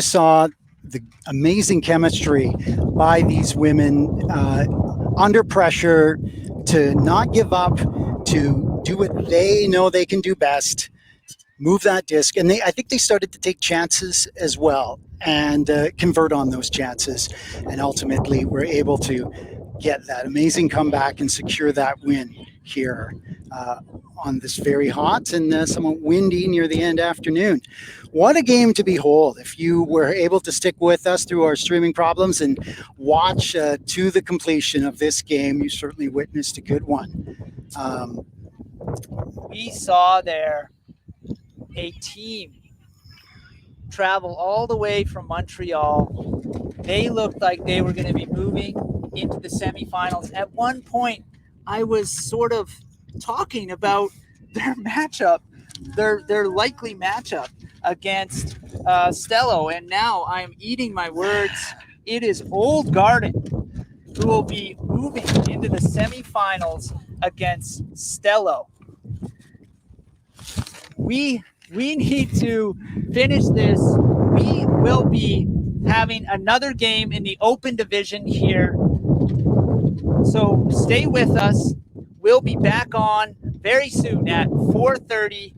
saw the amazing chemistry by these women under pressure, to not give up, to do what they know they can do best, move that disc. And I think they started to take chances as well and convert on those chances. And ultimately were able to get that amazing comeback and secure that win here on this very hot and somewhat windy near the end afternoon. What a game to behold. If you were able to stick with us through our streaming problems and watch to the completion of this game, you certainly witnessed a good one. We saw there a team travel all the way from Montreal. They looked like they were going to be moving into the semifinals. At one point, I was sort of talking about their matchup, their likely matchup against Stello, and now I'm eating my words. It is Old Garden who will be moving into the semifinals against Stello. We need to finish this. We will be having another game in the open division here. So stay with us. We'll be back on very soon at 4:30.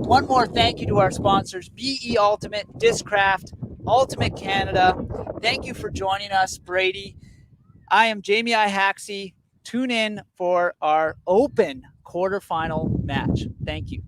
One more thank you to our sponsors, BE Ultimate, Discraft, Ultimate Canada. Thank you for joining us, Brady. I am Jamie Ihaxie. Tune in for our open quarterfinal match. Thank you.